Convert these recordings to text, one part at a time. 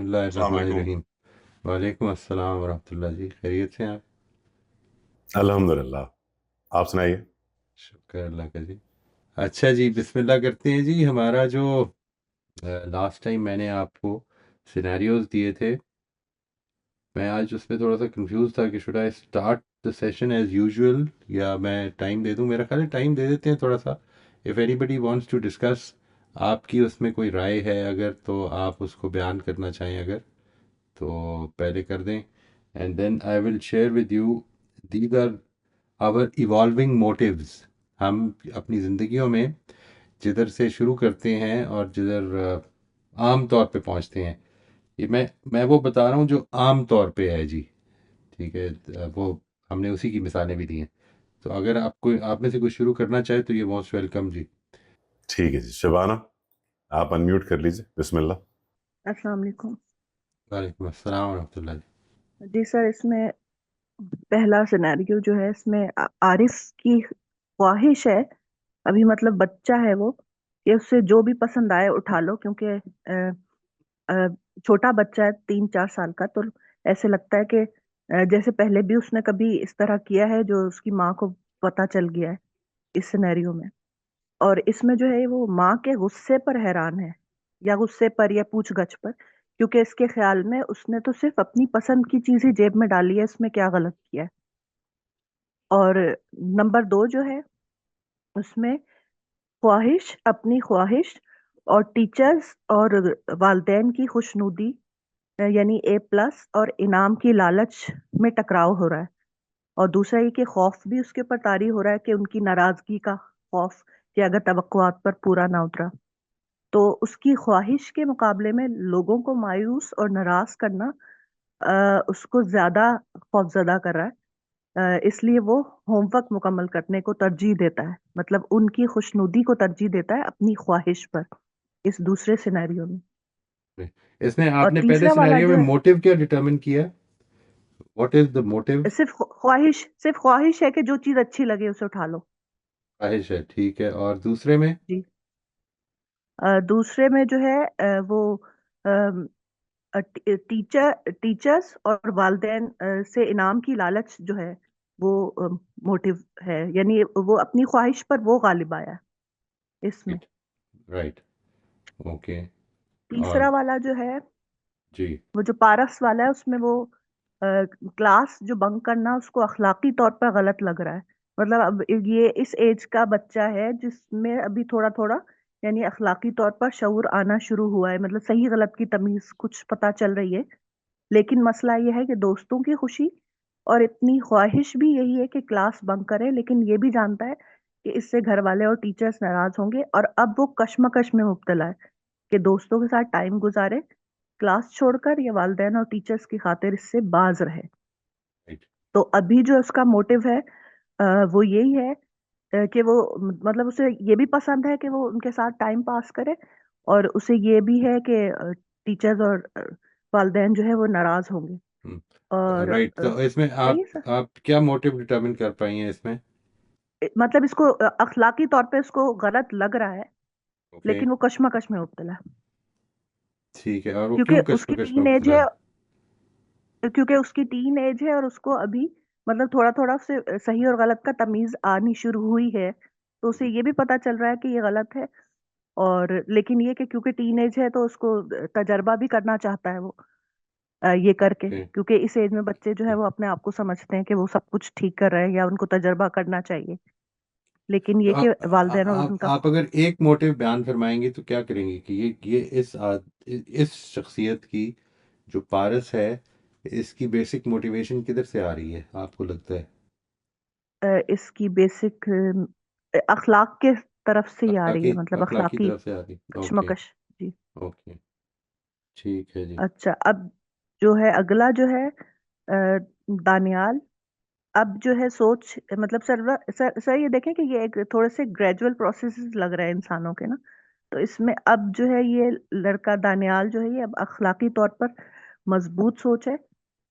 अस्सलाम वालेकुम। बिस्मिल्लाहिर्रहमानिर्रहीम। वालेकुम अस्सलाम वरहमतुल्लाह जी, खैरियत से हैं आप? अल्हम्दुलिल्लाह। आप सुनाइए। शुक्र अल्लाह का जी। अच्छा जी, बिस्मिल्लाह करते हैं जी। हमारा जो लास्ट टाइम मैंने आपको सिनेरियोज दिए थे, मैं आज उसमें थोड़ा सा कंफ्यूज था कि should I start the session as usual या मैं टाइम दे दूं। मेरा ख्याल है टाइम दे देते हैं थोड़ा सा। If anybody wants to discuss, आपकी उसमें कोई राय है अगर, तो आप उसको बयान करना चाहें अगर, तो पहले कर दें। And then I will share with you, these are our evolving motives. हम अपनी ज़िंदगियों में जिधर से शुरू करते हैं और जिधर आम तौर पे पहुंचते हैं, ये मैं वो बता रहा हूँ जो आम तौर पे है जी। ठीक है, वो हमने उसी की मिसालें भी दी हैं। तो अगर आपको, आप में से कुछ शुरू करना चाहे तो ये मोस्ट वेलकम जी। ठीक है जी, शबाना, आप अनम्यूट कर लीजिए। बिस्मिल्लाह। अस्सलाम वालेकुम। वालेकुम अस्सलाम वरहमतुल्लाह जी। जी सर, इसमें पहला सिनेरियो जो है इसमें आरिफ की ख्वाहिश है, अभी मतलब बच्चा है वो, कि उससे जो भी पसंद आए उठा लो, क्योंकि अ, छोटा बच्चा है 3-4 साल का। तो ऐसे लगता है कि जैसे पहले भी उसने कभी इस तरह किया है जो उसकी माँ को पता चल गया है इस सिनेरियो में। और इसमें जो है वो माँ के गुस्से पर हैरान है, या गुस्से पर या पूछ-गछ पर, क्योंकि इसके ख्याल में उसने तो सिर्फ अपनी पसंद की चीज ही जेब में डाली है, इसमें क्या गलत किया है। और नंबर 2 जो है, उसमें ख्वाहिश, अपनी ख्वाहिश और टीचर्स और वालदैन की खुशनुदी, यानी A+ और इनाम की लालच में टकराव हो रहा है। और दूसरा ये कि खौफ भी उसके ऊपर तारी हो रहा है, कि उनकी नाराजगी का खौफ, कि अगर तवक्कुआत पर पूरा ना उतरा तो उसकी ख्वाहिश के मुकाबले में लोगों को मायूस और नाराज करना उसको ज्यादा खौफजदा कर रहा है। इसलिए वो होमवर्क मुकम्मल करने को तरजीह देता है, मतलब उनकी खुशनुदी को तरजीह देता है अपनी ख्वाहिश पर, इस दूसरे सिनेरियो में। इसमें और आपने पहले तीसरा वाला सिनेरियो में जो है, मोटिव क्या डिटरमिन किया? What is the motive? सिर्फ ख्वाहिश है कि जो चीज अच्छी लगे उसे उठा लो। ख्वाहिश है, ठीक है। और दूसरे में? जी। दूसरे में जो है वो टीचर्स और वालदैन से इनाम की लालच जो है वो मोटिव है, यानी वो अपनी ख्वाहिश पर वो गालिब आया इसमें। Right, right, okay. और तीसरा वाला जो है, जी, वो जो पारस वाला है, उसमें वो क्लास जो बंक करना उसको अखलाकी तौर पर गलत लग रहा है। मतलब अब ये इस एज का बच्चा है जिसमें अभी थोड़ा थोड़ा, यानी अखलाकी तौर पर शऊर आना शुरू हुआ है, मतलब सही गलत की तमीज कुछ पता चल रही है। लेकिन मसला ये है कि दोस्तों की खुशी और इतनी ख्वाहिश भी यही है कि क्लास बंक करे, लेकिन ये भी जानता है कि इससे घर वाले और टीचर्स नाराज होंगे, और अब वो कश्मकश में मुब्तला है कि दोस्तों के साथ टाइम गुजारे, क्लास छोड़कर, या वालिदैन और टीचर्स की खातिर इससे बाज रहे। राइट। तो अभी जो उसका मोटिव है वो यही है कि वो मतलब उसे ये भी पसंद है कि वो उनके साथ टाइम पास करे, और उसे ये भी है कि टीचर्स और वालिदैन जो है वो नाराज होंगे। और राइट, तो इसमें सही है सर। आप क्या मोटिव डिटरमिन कर पाई हैं इसमें? मतलब इसको अखलाकी तौर पे इसको गलत लग रहा है, ओके, लेकिन वो कश्मकश में मुब्तला है, ठीक है। और वो क्योंकि क्यों उसकी कश्मकश में टीन एज मुब्तला है, है? और उसको अभी मतलब थोड़ा थोड़ा से सही और गलत का तमीज आनी शुरू हुई है। तो उसे ये भी पता चल रहा है कि ये गलत है, और लेकिन ये कि क्योंकि टीन एज है तो उसको तजर्बा भी करना चाहता है वो, ये करके, ओके, क्योंकि इस एज में बच्चे जो है वो अपने आप को समझते हैं कि वो सब कुछ ठीक कर रहे हैं, या उनको तजर्बा करना चाहिए। लेकिन तो ये कि वालिदैन और उनका आप अगर एक मोटिव बयान फरमाएंगे तो क्या करेंगे कि ये इस शख्सियत की, जो पारस है, इसकी बेसिक मोटिवेशन किधर से आ रही है आपको लगता है? इसकी बेसिक अखलाक के तरफ से ही आ रही अखलाकी, है, मतलब अखलाकी अखलाकी तरफ से आ रही। ओके, कशमकश। जी। ओके, ठीक है जी। अच्छा, अब जो है अगला जो है दानियाल। अब जो है सोच, मतलब सर ये देखें कि ये एक थोड़े से ग्रेजुअल प्रोसेसेस लग रहे हैं इंसानों के ना। तो इसमें अब जो है ये लड़का दानियाल जो है, ये अब अखलाकी तौर पर मजबूत सोच है,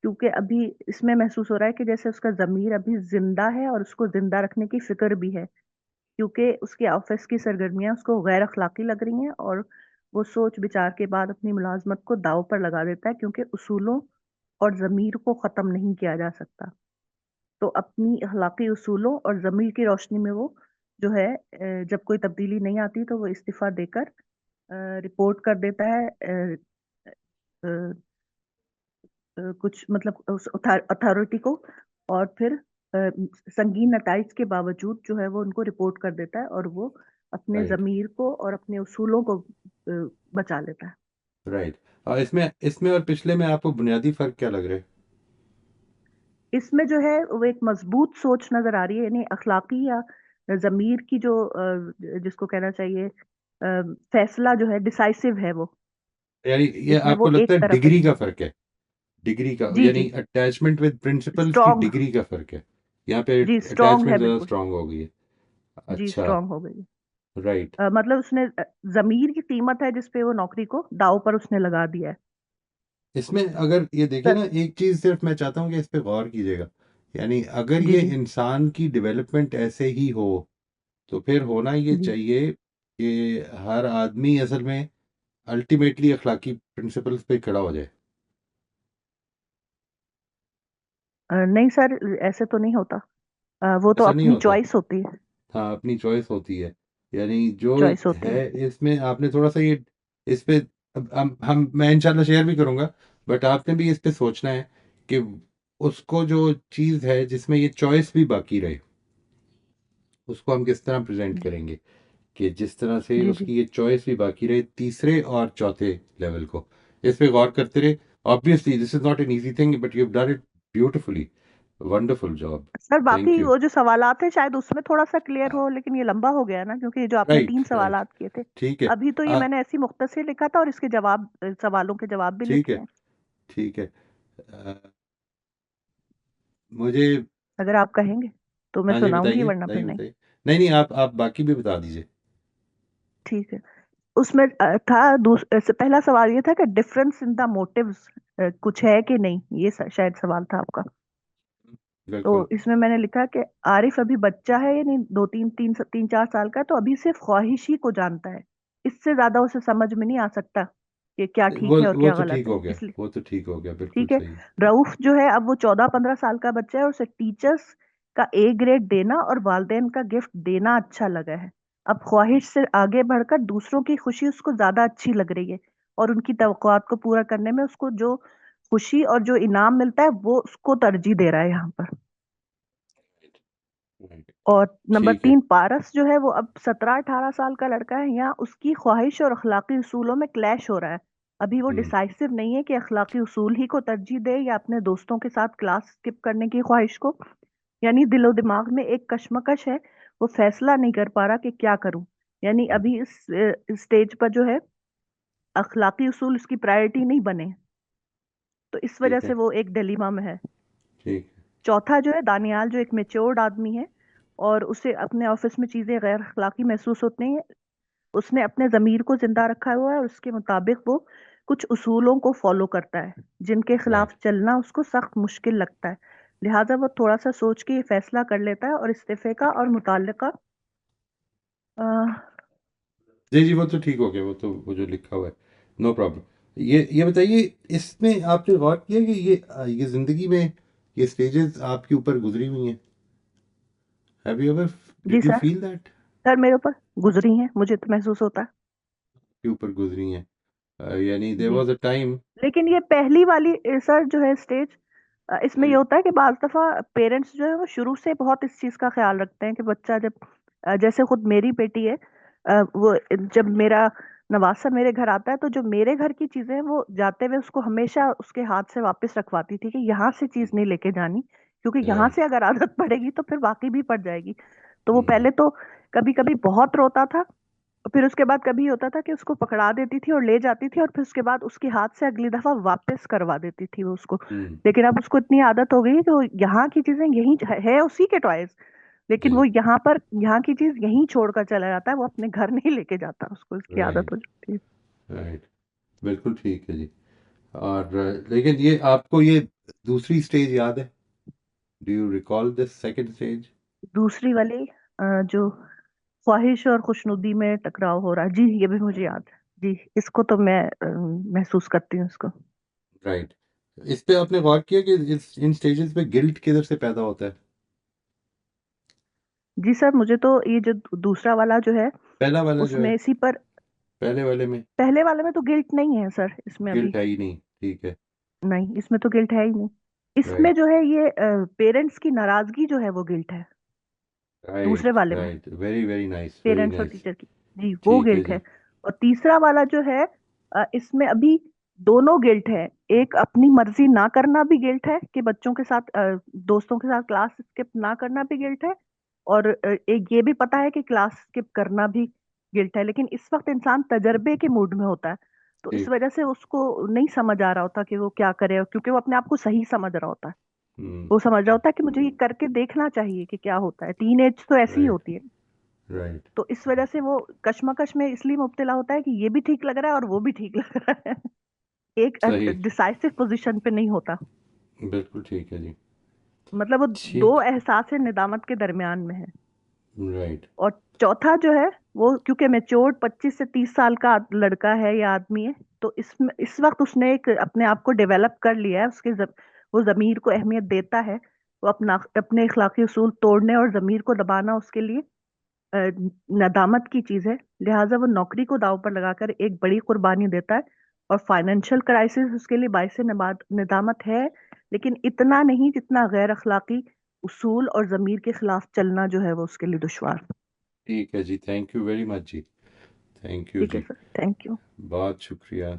क्योंकि अभी इसमें महसूस हो रहा है कि जैसे उसका ज़मीर अभी जिंदा है और उसको जिंदा रखने की फिक्र भी है, क्योंकि उसके ऑफिस की सरगर्मियां उसको गैर अखलाकी लग रही हैं, और वो सोच विचार के बाद अपनी मुलाजमत को दांव पर लगा देता है, क्योंकि उसूलों और ज़मीर को ख़त्म नहीं किया जा सकता। तो अपनी अखलाकी उसूलों और ज़मीर की रोशनी में वो जो है जब कोई तब्दीली नहीं आती तो वो इस्तीफ़ा देकर रिपोर्ट कर देता है अ, कुछ मतलब उस अथॉरिटी को, और फिर अ, संगीन नताइज के बावजूद जो है वो उनको रिपोर्ट कर देता है, और वो अपने राइट, ज़मीर को और अपने उसूलों को बचा लेता है। राइट। और इसमें इसमें और पिछले में आपको बुनियादी फ़र्क क्या लग रहा है? इसमें जो है वो एक मजबूत सोच नजर आ रही है, यानी अखलाकी या ज़मीर की जो जिसको कहना चाहिए फैसला जो है डिसाइसिव है वो। यानी ये इसमें आपको वो लगता एक है तरफ है। डिग्री का फ़र्क है? डिग्री का जी यानी जी। अटैचमेंट विद प्रिंसिपल्स की स्ट्रॉन्ग। डिग्री का फ़र्क है। यहाँ पे जी स्ट्रॉन्ग अटैचमेंट है ज़्यादा बिल्कुल। स्ट्रॉन्ग हो गई है। जी अच्छा, स्ट्रॉन्ग हो गई। राइट। मतलब उसने ज़मीर की कीमत है जिसपे वो नौकरी को दांव पर उसने लगा दिया है। इसमें अगर ये देखिए सर। ना, एक चीज़ सिर्फ़ मैं चाहता हूँ कि इस पे गौर कीजिएगा। यानी अगर जी ये जी। इंसान की डेवलपमेंट ऐसे ही हो, तो फिर होना ये जी चाहिए कि हर आदमी असल में अल्टीमेटली अखलाकी प्रिंसिपल्स पे खड़ा हो जाए। नहीं सर, ऐसे तो नहीं होता। वो तो ऐसा नहीं अपनी होता। चॉइस होती है। हाँ, अपनी चॉइस होती है। यानी जो चॉइस होती है। है इसमें आपने थोड़ा-सा ये इस पे अब हम मैं इंशाल्लाह शेयर भी करूँगा, बट आपने भी इस पे सोचना है कि उसको जो चीज़ है जिसमें ये चॉइस भी बाकी रहे, उसको हम किस तरह प्रेज़ेंट जी करेंगे कि जिस तरह से जी। जी उसकी ये चॉइस भी बाकी रहे तीसरे और चौथे लेवल को। इस पे गौर करते रहे। Obviously this is not an easy thing but you have done it beautifully. Wonderful job. Sir, thank बाकी यू। वो जो सवालात है शायद उसमें थोड़ा सा क्लियर हो, लेकिन ये लंबा हो गया ना, क्योंकि जो आपने राइट, 3 राइट। सवालात किए थे। ठीक है। अभी तो ये मैंने ऐसी मुख्तसर लिखा था, और इसके जवाब सवालों के जवाब भी ठीक लिखे है, हैं। ठीक है। मुझे अगर आप कहेंगे तो मैं हाँ जी, सुनाऊंगी, बताइए, वरना फिर बताइए, नहीं। बताइए। नहीं, नहीं, आप बाकी भी बता दीजिए। ठीक है। उसमें पहला सवाल ये था कि डिफरेंस इन द मोटिव्स कुछ है कि नहीं, ये शायद सवाल था आपका। तो बिल्कुल। इसमें मैंने लिखा कि आरिफ अभी बच्चा है, यानी दो तीन तीन तीन चार साल का, तो अभी सिर्फ ख्वाहिश ही को जानता है। इससे ज्यादा उसे समझ में नहीं आ सकता कि क्या ठीक है और वो क्या तो गलत ठीक है, हो गया, इसलिए। वो तो ठीक हो गया, बिल्कुल ठीक है। सही। रऊफ जो है अब वो 14-15 साल का बच्चा है, और उसे टीचर्स का ए ग्रेड देना और वालदेन का गिफ्ट देना अच्छा लगा है। अब ख्वाहिश से आगे बढ़कर दूसरों की खुशी उसको ज्यादा अच्छी लग रही है, और उनकी तवक्कुआत को पूरा करने में उसको जो खुशी और जो इनाम मिलता है वो उसको तरजीह दे रहा है यहाँ पर। Right, right. और नंबर ठीक है। 3, पारस जो है वो अब 17-18 साल का लड़का है। यहाँ उसकी ख्वाहिश और अखलाकी उसूलों में क्लैश हो रहा है। अभी वो हुँ, डिसाइसिव नहीं है कि अखलाकी उसूल ही को तरजीह दे या अपने दोस्तों के साथ क्लास स्किप करने की ख्वाहिश को। यानी दिलो दिमाग में एक कशमकश है। वो फैसला नहीं कर पा रहा कि क्या करूं। यानी हुँ, अभी इस स्टेज पर जो है अखलाकी उसूल उसकी प्रायोरिटी नहीं बने, तो इस वजह ठीक से है, वो एक डिलीमा में है। ठीक है। चौथा जो है दानियाल, जो एक मेच्योर्ड आदमी है, और उसे अपने ऑफिस में चीजें गैर अखलाकी महसूस होती हैं। उसने अपने ज़मीर को जिंदा रखा हुआ है, और उसके मुताबिक वो कुछ उसूलों को फॉलो करता है जिनके खिलाफ राइट। चलना उसको सख्त मुश्किल लगता है। लिहाजा वो थोड़ा सा सोच के ये फैसला कर लेता है, और इस्तीफे का और मुताल्लिका अ, जी, जी, वो तो ठीक हो गया, वो जो लिखा हुआ है, नो प्रॉब्लम। ये बताइए, इसमें आपने गौर किया कि ये ज़िंदगी में ये स्टेजेज़ आपके ऊपर गुज़री हुई हैं? हैव यू एवर जी did you sir. Feel that? Sir मेरे ऊपर गुजरी हैं, मुझे तो महसूस होता है। आपके ऊपर गुज़री हैं? यानी देयर जी। Was a time. लेकिन ये पहली वाली सर जो है स्टेज, इसमें ये हुँ, होता है कि बाज दफा पेरेंट्स जो है वो शुरू से बहुत इस चीज का ख्याल रखते हैं कि बच्चा जब जैसे खुद मेरी बेटी है, वो जब मेरा नवासा मेरे घर आता है, तो जो मेरे घर की चीजें हैं वो जाते हुए उसको हमेशा उसके हाथ से वापस रखवाती थी कि यहाँ से चीज नहीं लेके जानी, क्योंकि यहाँ राइट। से अगर आदत पड़ेगी तो फिर बाकी भी पड़ जाएगी। तो वो हुँ, पहले तो कभी कभी बहुत रोता था, फिर उसके बाद कभी होता था कि उसको पकड़ा देती थी और ले जाती थी, और फिर उसके बाद उसके हाथ से अगली दफा वापस करवा देती थी वो उसको। हुँ, लेकिन अब उसको इतनी आदत हो गई है कि वो यहाँ की चीजें यहीं है उसी के टॉयज, लेकिन वो जी, यहाँ की चीज यहीं छोड़कर चला जाता है, वो अपने घर नहीं लेके जाता, उसको इसकी आदत राइट, हो जाती है। राइट। बिल्कुल ठीक है जी। और लेकिन ये आपको ये दूसरी स्टेज याद है? Do you recall this second stage? दूसरी वाली जो ख्वाहिश और खुशनुदी में टकराव हो रहा है, जी ये भी मुझे याद है। जी, इसको तो मैं महसूस करती हूँ इसको। राइट। इस पे आपने गौर किया कि इन स्टेजेस पे गिल्ट किधर से पैदा होता है? जी सर, मुझे तो ये जो दूसरा वाला जो है पहला वाला जो है, उसमें इसी पर, पहले वाले में पहले वाले में तो गिल्ट नहीं है सर, इसमें अभी गिल्ट है ही नहीं। ठीक है। नहीं, इसमें तो गिल्ट है ही नहीं। इसमें राइट, जो है ये पेरेंट्स की नाराजगी जो है वो गिल्ट है, दूसरे राइट, वाले में। Right. Very very nice, very parents और नाइस। टीचर की, जी वो ठीक है गिल्ट जी। है। और तीसरा वाला जो है इसमें अभी दोनों गिल्ट है। एक अपनी मर्जी ना करना भी गिल्ट है कि बच्चों के साथ दोस्तों के साथ क्लास स्किप ना करना भी गिल्ट है। और एक ये भी पता है कि क्लास स्किप करना भी गिल्ट है, लेकिन इस वक्त इंसान तजर्बे के मूड में होता है, तो इस ठीक। वजह से उसको नहीं समझ आ रहा होता कि वो क्या करे, क्योंकि वो अपने आप को सही समझ रहा होता है। हम्म। वो समझ रहा होता है कि मुझे ये करके देखना चाहिए कि क्या होता है। टीनेज तो ऐसी ही राइट, होती है। राइट। तो इस वजह से वो कश्मकश में इसलिए मुब्तला होता है कि ये भी ठीक लग रहा है और वो भी ठीक लग रहा है। एक सही। डिसाइसिव पोजीशन पे नहीं होता। बिल्कुल ठीक है जी। मतलब वो दो ठीक। एहसास निदामत के दरमियान में है। राइट। और चौथा जो है वो क्योंकि मेच्योर्ड 25 से 30 साल का लड़का है या आदमी है, तो इस वक्त उसने एक अपने आप को डेवलप कर लिया है। वो जमीर को अहमियत देता है। वो अपने इखलाकी उसूल तोड़ने और जमीर को दबाना उसके लिए अ, नदामत की चीज है। लिहाजा वो नौकरी को दांव पर लगाकर एक बड़ी कुर्बानी देता है। और फाइनेंशियल क्राइसिस उसके लिए बाइस निदामत है, लेकिन इतना नहीं जितना गैर अखलाकी उसूल और जमीर के खिलाफ चलना जो है वो उसके लिए दुश्वार। ठीक है जी। थैंक यू वेरी मच जी। थैंक यू ठीक है जी। Sir, thank you. बहुत शुक्रिया।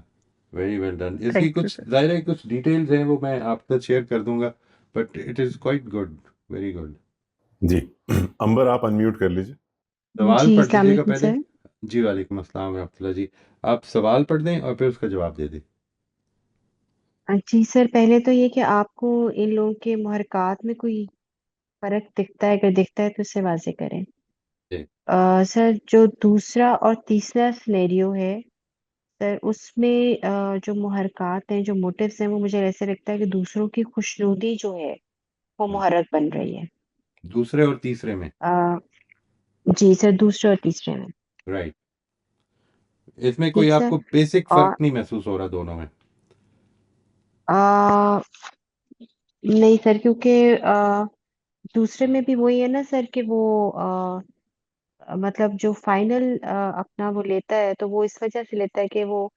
Very well done. इसकी थैंक यू कुछ सर। ज़ाहिर है कुछ डिटेल्स हैं वो मैं आपके साथ शेयर कर दूंगा, but it is quite good. Very good. जी। अंबर, आप अनम्यूट कर लीजिए। सवाल जी, पढ़ अस्सलाम लीजिएगा वालेकुम पहले। सर। जी वालेकुम अस्सलाम रहमतुल्लाह जी। आप सवाल पढ़ दें और फिर उसका जवाब दे दें। जी सर, पहले तो ये कि आपको इन लोगों के मुहरकात में कोई फ़र्क दिखता है? अगर दिखता है तो उसे वाज़ेह करें। जी। सर, जो दूसरा और तीसरा सिनेरियो है, सर उसमें जो मुहरकात हैं, जो मोटिव्स हैं, वो मुझे ऐसे लगता है कि दूसरों की खुशनुदी जो है, वो हम्म, मुहर्रक बन रही है। दूसरे और तीसरे में। अ, जी सर, दूसरे और तीसरे में। राइट। इसमें कोई ठीक सर। आपको बेसिक फ़र्क और नहीं महसूस हो रहा दोनों में? अ, नहीं सर, क्योंकि दूसरे में भी वही है ना सर कि वो मतलब जो फाइनल अपना वो लेता है, तो वो इस वजह से लेता है कि वो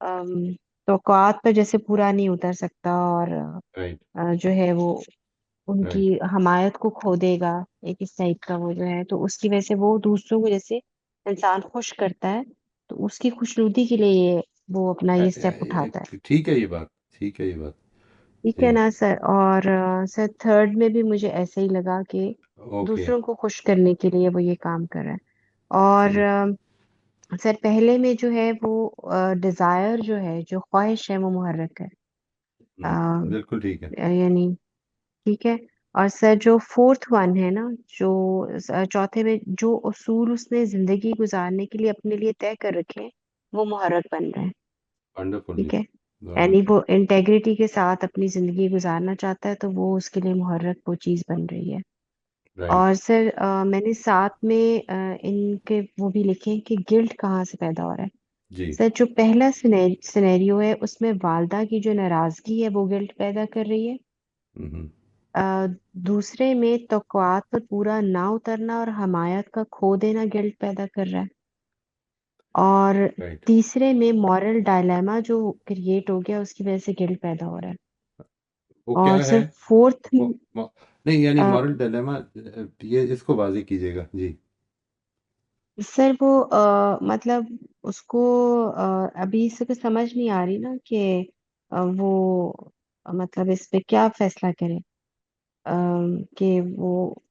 तौक़ात पर जैसे पूरा नहीं उतर सकता, और राइट, जो है वो उनकी राइट। हमायत को खो देगा। एक इस टाइप का वो जो है, तो उसकी वजह से वो दूसरों को जैसे इंसान खुश करता है, तो उसकी खुशनुदी के लिए वो अपना ये स्टेप उठाता है। ठीक है ये बात। ठीक है ये बात। ठीक है जी। ना सर? और सर, थर्ड में भी मुझे ऐसे ही लगा कि ओके। दूसरों को खुश करने के लिए वो ये काम कर रहा है। और सही। सर, पहले में जो है वो डिजायर जो है, जो ख्वाहिश है, वो मुहर्रक है। बिल्कुल ठीक है। यानी ठीक है। और सर, जो फोर्थ वन है ना, जो चौथे में जो उसूल उसने जिंदगी गुजारने के लिए अपने लिए तय कर रखे हैं, वो मुहर्रक बन रहे हैं। वंडरफुल जी। ठीक है। यानी वंडरफुल। वो इंटेग्रिटी के साथ अपनी जिंदगी गुजारना चाहता है, तो वो उसके लिए मुहर्रक वो चीज बन रही है। राइट। और सर, मैंने साथ में इनके वो भी लिखे हैं कि गिल्ट कहाँ से पैदा हो रहा है। जी। सर, जो पहला सिनेरियो है, उसमें वालदा की जो नाराजगी है वो गिल्ट पैदा कर रही है। हम्म। अ, दूसरे में तौक़ात पर पूरा ना उतरना और हमायत का खो देना गिल्ट पैदा कर रहा है। और राइट। तीसरे में मॉरल डायलेमा जो क्रिएट हो गया, उसकी वजह से गिल्ट पैदा हो रहा है। वो क्या और है? सर, फोर्थ वो, में नहीं यानी अ, मॉरल डिलेमा, ये इसको वाज़ेह कीजिएगा जी। सर वो मतलब उसको अभी से कुछ समझ नहीं आ रही ना कि वो मतलब इस पे क्या फैसला करे। कि वो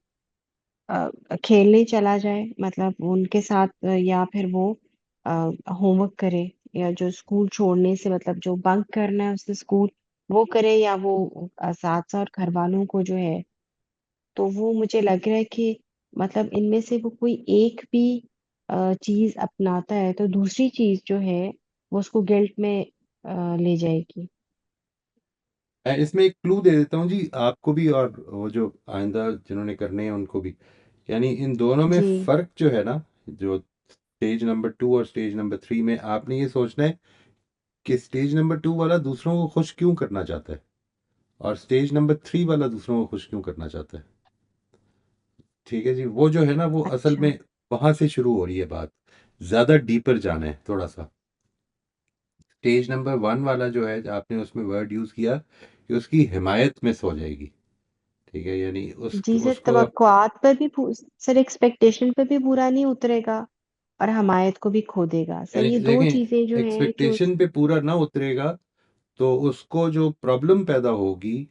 खेलने चला जाए, मतलब उनके साथ, या फिर वो होमवर्क करे, या जो स्कूल छोड़ने से मतलब जो बंक करना है उससे स्कूल वो करे, या वो साथ साथ घर वालों को जो है। तो वो मुझे लग रहा है कि मतलब इनमें से वो कोई एक भी चीज अपनाता है, तो दूसरी चीज जो है वो उसको गिल्ट में ले जाएगी। मैं इसमें एक क्लू दे देता हूँ जी आपको भी, और वो जो आइंदा जिन्होंने करने हैं उनको भी। यानी इन दोनों में जी। फ़र्क जो है ना, जो स्टेज नंबर 2 और स्टेज नंबर 3 में आपने ये सोचना है कि स्टेज नंबर 2 वाला दूसरों को खुश क्यों करना चाहता है और स्टेज नंबर 3 वाला दूसरों को खुश क्यों करना चाहता है। ठीक है जी, वो जो है ना वो असल अच्छा। में वहां से शुरू हो रही है बात, ज्यादा डीपर जाना है थोड़ा सा। स्टेज नंबर 1 वाला जो है आपने उसमें वर्ड यूज किया कि उसकी हिमायत मिस हो जाएगी। ठीक है, यानी उस जी सर, उसको तवक्कुआत पर भी सर एक्सपेक्टेशन पर भी पूरा नहीं उतरेगा और हमायत को भी खो देगा सर, ये दो चीजें जो देखें हैं कि एक्सपेक्टेशन पे पूरा ना उतरेगा तो उसको जो प्रॉब्लम पैदा होगी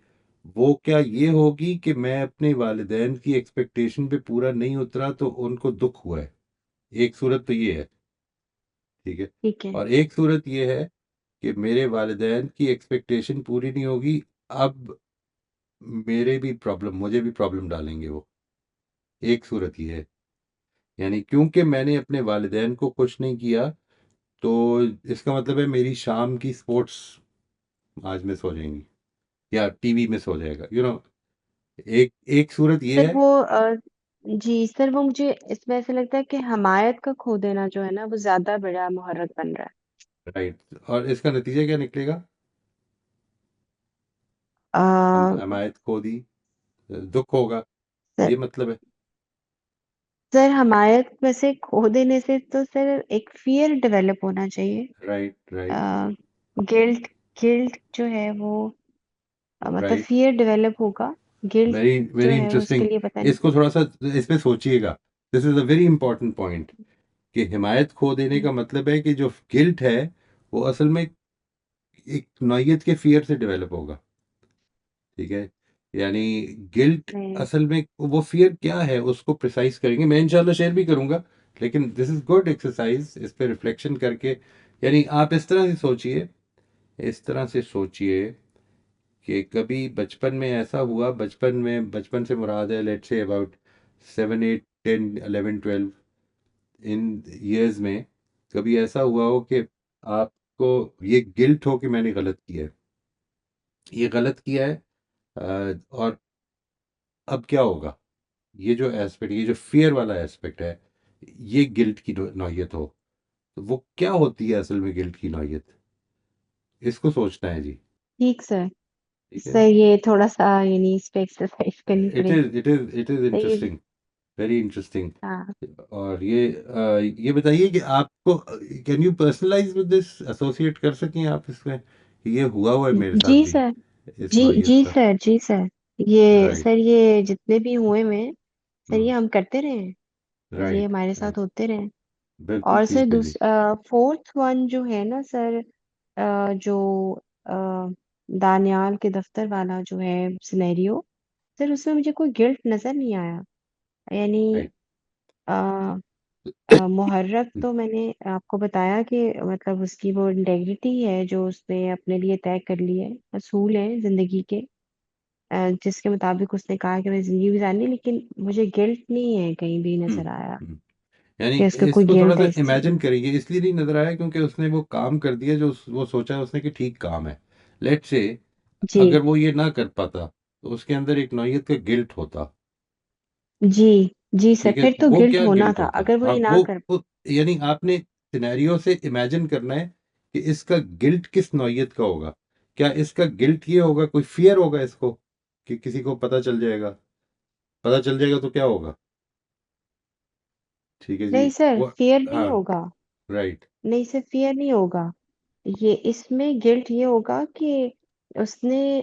वो क्या ये होगी कि मैं अपने वालिदैन की एक्सपेक्टेशन पे पूरा नहीं उतरा तो उनको दुख हुआ है। एक सूरत तो ये है। ठीक है। ठीक है। और एक सूरत ये है कि मेरे वालिदैन की एक्सपेक्टेशन पूरी नहीं होगी, अब मुझे भी प्रॉब्लम डालेंगे वो। एक सूरत ये है, यानी क्योंकि मैंने अपने वालिदैन को खुश नहीं किया तो इसका मतलब है मेरी शाम की स्पोर्ट्स आज मिस हो जाएंगी या टीवी मिस हो जाएगा, एक एक सूरत ये सर है। वो जी सर, वो मुझे इसमें ऐसा लगता है कि हमायत का खो देना जो है ना वो ज्यादा बड़ा मुहर्रक बन रहा राइट, और इसका नतीजा क्या निकलेगा? है। हमायत खो दी, दुख होगा, सर ये मतलब है। सर हमायत वैसे खो देने से तो सर एक फियर डेवलप होना चाहिए। राइट राइट गिल्ट गिल्ट जो है वो मतलब राइट, फियर डेवलप होगा। गिल्ट वेरी जो वेरी है वो उसके इंटरेस्टिंग। लिए पता नहीं। इसको थोड़ा सा इसमें सोचिएगा, this is a very important point कि हिमायत खो देने का मतलब है कि जो गिल्ट है वो असल में एक नौयत के फियर से डेवलप होगा। ठीक है, यानी गिल्ट नहीं। असल में वो फियर क्या है उसको प्रिसाइज करेंगे, मैं इंशाल्लाह शेयर भी करूंगा। लेकिन दिस इज गुड एक्सरसाइज, इस पे रिफ्लेक्शन करके, यानी आप इस तरह से सोचिए, इस तरह से सोचिए कि कभी बचपन में ऐसा हुआ, बचपन से मुराद है let's say about 7 8 10 11 12 in years में, कभी ऐसा हुआ हो कि आपको ये गिल्ट हो कि मैंने गलत किया है, ये गलत किया है, और अब क्या होगा। ये जो एस्पेक्ट, ये जो फियर वाला एस्पेक्ट है, ये गिल्ट की नौयत हो, तो वो क्या होती है असल में गिल्ट की नौयत, इसको सोचना है जी। ठीक सर। ठीक है, सर ये थोड़ा सा यानी इस पे एक्सरसाइज करनी पड़ेगी। इट इज सर ये इंटरेस्टिंग, वेरी इंटरेस्टिंग। हाँ। और ये बताइए कि आपको can you personalize with this, associate कर सकें आप इसमें, ये हुआ है मेरे साथ जी भी, सर। इस जी नौयत जी का। सर, जी सर। ये राइट, सर ये जितने भी हुए में सर ये हम करते रहे हैं। सर ये राइट हमारे राइट, साथ होते रहे। बिल्कुल और सर ठीक है जी। फोर्थ वन जो है ना सर, जो अ, दानियाल के दफ्तर वाला जो है सिनेरियो, सर उसमें मुझे कोई गिल्ट नजर नहीं आया। यानी राइट अ, मुहर्रक तो मैंने आपको बताया कि मतलब उसकी वो इंटेग्रिटी है जो उसने अपने लिए तय कर ली है, असूल है जिंदगी के, जिसके मुताबिक उसने कहा कि मैं जिंदगी गुजारनी, लेकिन मुझे गिल्ट नहीं है कहीं भी हम्म नजर आया हम्म। यानी कि उसको कोई इसको थोड़ा गिल्ट सा है इस चीज इमेजिन में। करिए, इसलिए नहीं नजर आया क्योंकि उसने वो काम कर दिया जो वो सोचा उसने कि ठीक काम है। लेट से जी अगर वो ये ना कर पाता तो उसके अंदर एक नौयत का गिल्ट होता। जी जी सर, ठीक है, फिर तो वो गिल्ट क्या होना गिल्ट था होता, अगर वो हाँ ये ना कर। यानी आपने सिनेरियो से इमेजिन करना है कि इसका गिल्ट किस नौयत का होगा। क्या इसका गिल्ट ये होगा, कोई फियर होगा इसको कि किसी को पता चल जाएगा, पता चल जाएगा तो क्या होगा। ठीक है जी, नहीं सर, वो, फियर नहीं हाँ, होगा। राइट नहीं सर, फियर नहीं होगा। ये इसमें गिल्ट ये होगा कि उसने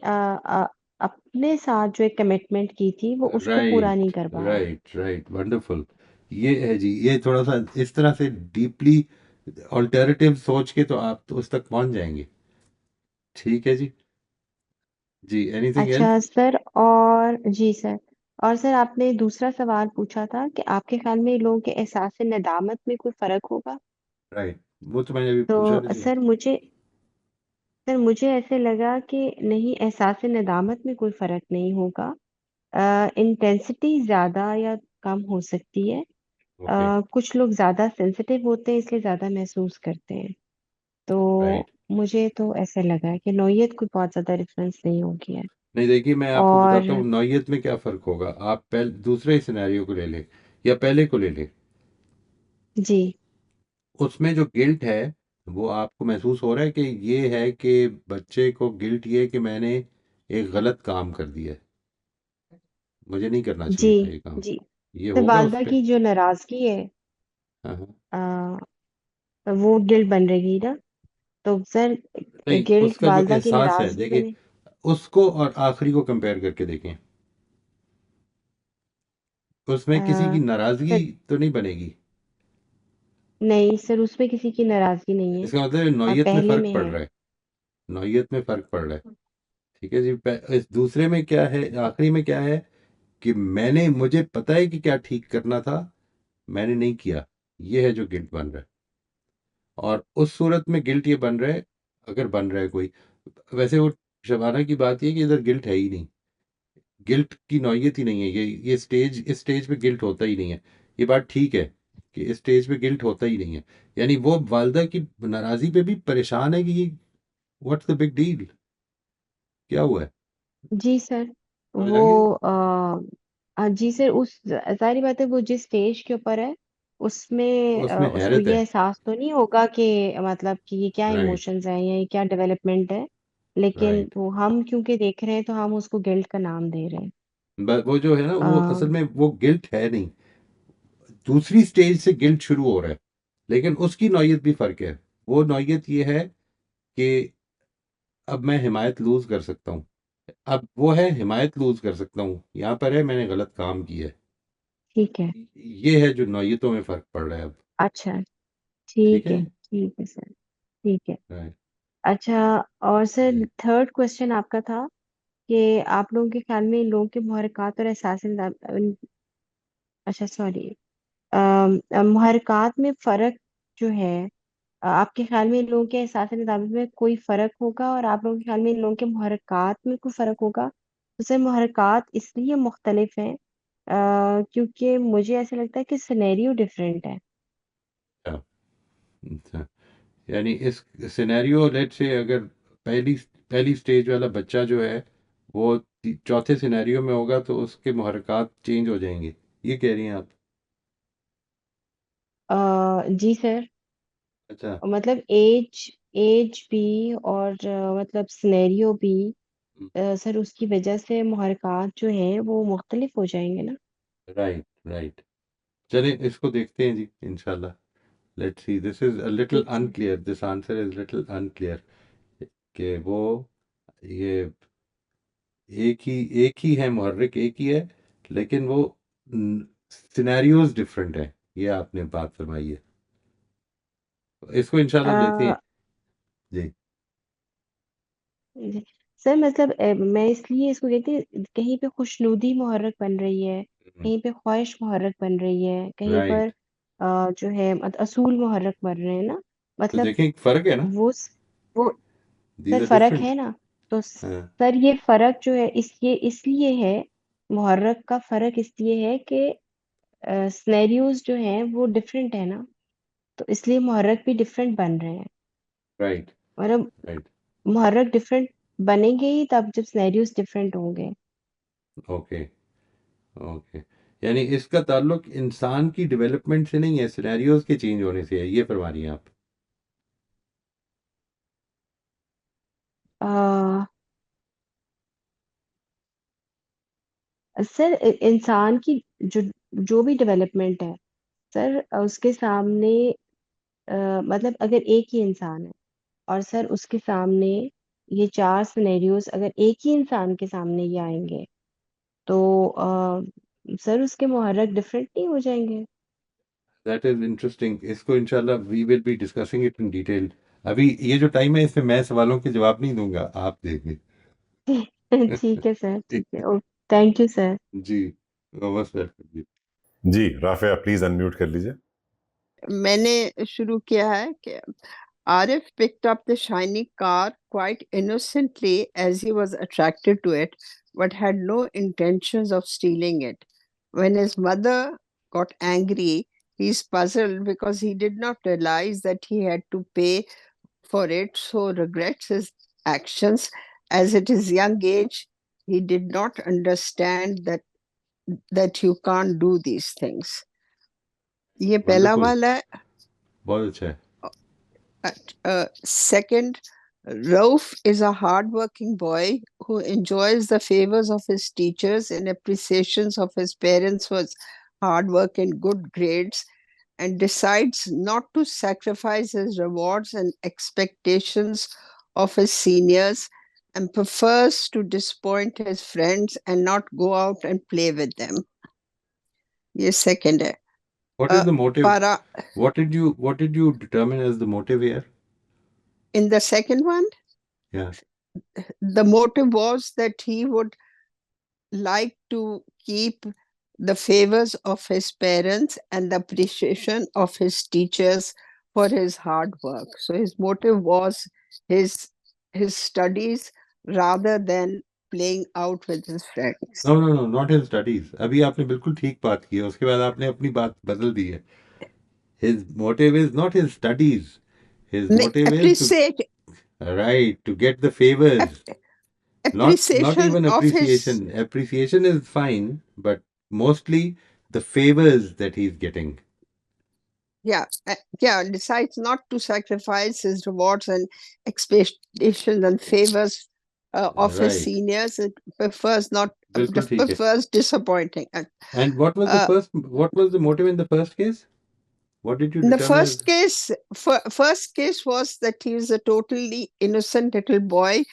अपने साथ जो एक कमिटमेंट की थी वो उसको पूरा राइट नहीं कर पाया। Right right, wonderful. ये है जी, ये थोड़ा सा इस तरह से डीपली ऑल्टरनेटिव सोच के तो आप तो उस तक पहुंच जाएंगे। ठीक है जी। जी, एनीथिंग अच्छा एल्स? सर, और जी सर, और सर आपने दूसरा सवाल पूछा था कि आपके ख्याल में लोगों के एहसास नदामत में कोई फर्क होगा। राइट, वो तो मैंने अभी तो पूछा ना जी। सर मुझे ऐसे लगा कि नहीं, एहसास नदामत में कोई फर्क नहीं होगा। इंटेंसिटी ज्यादा या कम हो सकती है। ओके, कुछ लोग ज्यादा सेंसिटिव होते हैं इसलिए ज्यादा महसूस करते हैं। तो राइट। मुझे तो ऐसे लगा है कि नौयत कोई बहुत ज्यादा डिफरेंस नहीं होगी है। नहीं, देखिए मैं आपको बताता और हूँ नौयत में क्या फ़र्क होगा। आप पहले दूसरे सिनेरियो को ले लें या पहले को ले लें। जी उसमें जो गिल्ट है वो आपको महसूस हो रहा है कि ये है कि बच्चे को गिल्ट ये है कि मैंने एक गलत काम कर दिया है, मुझे नहीं करना जी चाहिए था ये काम, जी। ये तो होगा उस वालदा पे। की जो नाराजगी है हाँ हाँ। वो गिल्ट बन रहेगी ना। तो सर नहीं, गिल्ट उसका जो वालदा की एहसास है नाराजगी देखिए, बने। उसको और आखिरी को कंपेयर करके देखें, उसमें किसी की आ, नाराजगी सर तो नहीं बनेगी। नहीं सर, उसमें किसी की नाराजगी नहीं है। इसका मतलब नौयत में पहले फर्क में पड़ है। रहा है, नौयत में फर्क पड़ रहा है। ठीक है जी। इस दूसरे में क्या है, आखिरी में क्या है कि मैंने, मुझे पता है कि क्या ठीक करना था, मैंने नहीं किया, ये है जो गिल्ट बन रहा है। और उस सूरत में गिल्ट ये बन रहा है, अगर बन रहा है कोई, वैसे वो शबाना की बात ये है कि इधर गिल्ट है ही नहीं, गिल्ट की नौयत ही नहीं है, ये स्टेज, इस स्टेज पे गिल्ट होता ही नहीं है। ये बात ठीक है कि इस स्टेज पे गिल्ट होता ही नहीं है। यानी वो वालदा की नाराज़ी पे भी परेशान है कि व्हाट्स द बिग डील, क्या हुआ है? जी सर। समझ आ वो गई? जी सर, उस सारी बातें वो जिस स्टेज के ऊपर है उसमें उसमें उसको हैरत ये है। एहसास तो नहीं होगा कि मतलब कि ये क्या राइट, इमोशंस हैं या ये क्या डेवलपमेंट है। लेकिन राइट। वो हम क्योंकि देख रहे हैं तो हम उसको गिल्ट का नाम दे रहे हैं। वो जो है ना, वो अ, असल में वो गिल्ट है नहीं, दूसरी स्टेज से गिल्ट शुरू हो रहा है, लेकिन उसकी नौयत भी फ़र्क है। वो नौयत ये है कि अब मैं हिमायत लूज़ कर सकता हूँ। अब वो है हिमायत लूज़ कर सकता हूँ, यहाँ पर है मैंने गलत काम किया है। ठीक है। ये है जो नौयतों में फ़र्क पड़ रहा है अब। अच्छा, ठीक है? ठीक है सर। ठीक है। राइट। अच्छा, और सर जी। थर्ड क्वेश्चन आपका था कि आप लोगों के ख्याल में इन लोगों के मुहरक़ात और एहसास अच्छा सॉरी, मुहरक़ात में फ़र्क जो है, आपके ख्याल में इन लोगों के एहसास निदामत में कोई फ़र्क होगा और आप लोगों के ख्याल में इन लोगों के मुहरक़ात में कोई फ़र्क होगा? तो सर मुहरक़ात इसलिए मुख्तलिफ हैं क्योंकि मुझे ऐसा लगता है कि सिनेरियो डिफरेंट है। अच्छा, अच्छा। यानी इस सिनेरियो, लेट्स से अगर पहली पहली स्टेज वाला बच्चा जो है वो चौथे सिनेरियो में होगा तो उसके मुहरक़ात चेंज हो जाएंगे, ये कह रही हैं आप? जी सर। अच्छा। मतलब एज एज भी और मतलब सिनेरियो भी, सर उसकी वजह से मुहरक़ात जो हैं वो मुख्तलिफ हो जाएंगे ना। Right, right. चलिए इसको देखते हैं जी, इंशाल्लाह। Let's see, this is a little ठीक sir. Unclear, this answer is little unclear कि वो, ये एक ही है, मुहर्रिक एक ही है, लेकिन वो सिनेरियोज डिफरेंट है, ये आपने बात फरमाई है। इसको इंशाल्लाह लेते हैं अ, जी। जी। सर मतलब मैं इसलिए इसको कहती हूँ, कहीं पे खुशनुदी मुहर्रक बन रही है, कहीं पे ख्वाहिश मुहर्रक बन रही है, कहीं पर राइट। जो है असूल मुहर्रक बन रहे हैं ना। तो मतलब देखें एक फर्क है ना, वो दीज सर आर फर्क डिफरेंट। है ना। तो हाँ। सर ये फर्क जो है ये इसलिए है, मुहर्रक का फर्क इसलिए है कि सिनेरियोज जो हैं वो डिफरेंट है ना। तो इसलिए मुहर्रक भी डिफरेंट बन रहे हैं। राइट, मतलब राइट। मुहर्रक डिफरेंट बनेंगे ही तब जब सिनेरियोज डिफरेंट होंगे। Okay, okay. यानी इसका ताल्लुक इंसान की डेवलपमेंट से नहीं है, सिनेरियोज के चेंज होने से है, ये फरमा रही हैं आप? आ, सर इंसान की जो जो भी डेवलपमेंट है सर, उसके सामने मतलब अगर एक ही इंसान है और सर उसके सामने ये चार सिनेरियोज अगर एक ही इंसान के सामने ये आएंगे तो सर उसके मुहर्रक डिफरेंट नहीं हो जाएंगे। दैट इज इंटरेस्टिंग, इसको इंशाल्लाह we will be discussing it in detail. अभी ये जो टाइम है इसमें मैं सवालों के जवाब नहीं दूंगा, आप देंगे। ठीक है सर, ठीक है। ओ, थैंक यू सर। जी, नमस्कार जी। जी राफिया प्लीज अनम्यूट कर लीजिए। मैंने शुरू किया है कि Arif picked up the shiny car quite innocently as he was attracted to it, but had no intentions of stealing it. When his mother got angry, he's puzzled because he did not realize that he had to pay for it, so regrets his actions. As at his young age, he did not understand that you can't do these things. ये पहला wonderful. वाला बहुत अच्छा है. Second, Rauf is a hardworking boy who enjoys the favors of his teachers and appreciations of his parents for his hard work and good grades, and decides not to sacrifice his rewards and expectations of his seniors, and prefers to disappoint his friends and not go out and play with them. ये second है. What is the motive? Para, What did you determine as the motive here? in the second one, Yeah. the motive was that he would like to keep the favors of his parents and the appreciation of his teachers for his hard work. So his motive was his studies rather than playing out with his friends. No, not his studies. अभी आपने बिल्कुल ठीक बात की है. उसके बाद आपने अपनी बात बदल दी है. His motive is not his studies. His motive is to get the favors. Not appreciation even of his appreciation. Appreciation is fine, but mostly the favors that he's getting. decides not to sacrifice his rewards and expectations and favors of his Right. seniors. It prefers बिल्कुल ठीक है. prefers disappointing. And what was the motive in the first case? What did you In the determine first case, first case was that he is a totally innocent little boy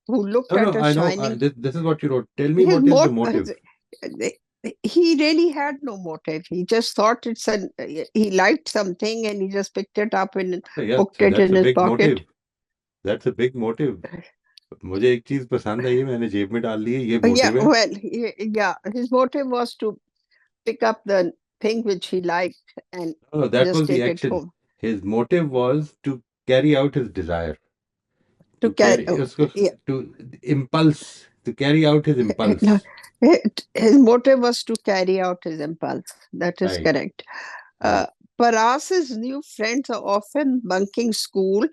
who looked No, at a I know. shining. This is what you wrote. Tell me His what is the mot- motive? He really had no motive. He just thought he liked something and he just picked it up and Yeah, hooked so it that's in a his big pocket. motive. That's a big motive. मुझे एक चीज पसंद आई है, मैंने जेब में डाल ली है, ये motive है. His motive was to pick up the thing which he liked and No, that just was the take it action. home. His motive was to carry out his desire. To carry, To carry out his impulse. His motive was to carry out his impulse. That is Right. correct. Right. Paras's new friends are often bunking school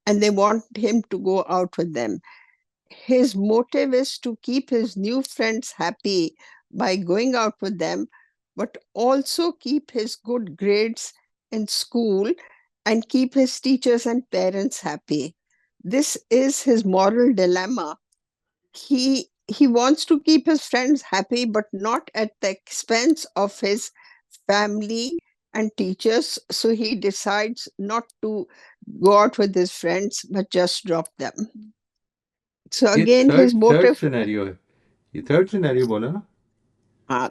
and they want him to go out with them. His motive is to keep his new friends happy by going out with them, but also keep his good grades in school and keep his teachers and parents happy. This is his moral dilemma. He wants to keep his friends happy, but not at the expense of his family and teachers. So he decides not to go out with his friends, but just drop them. So ये again, his third motive. scenario है. ये third scenario बोला ना?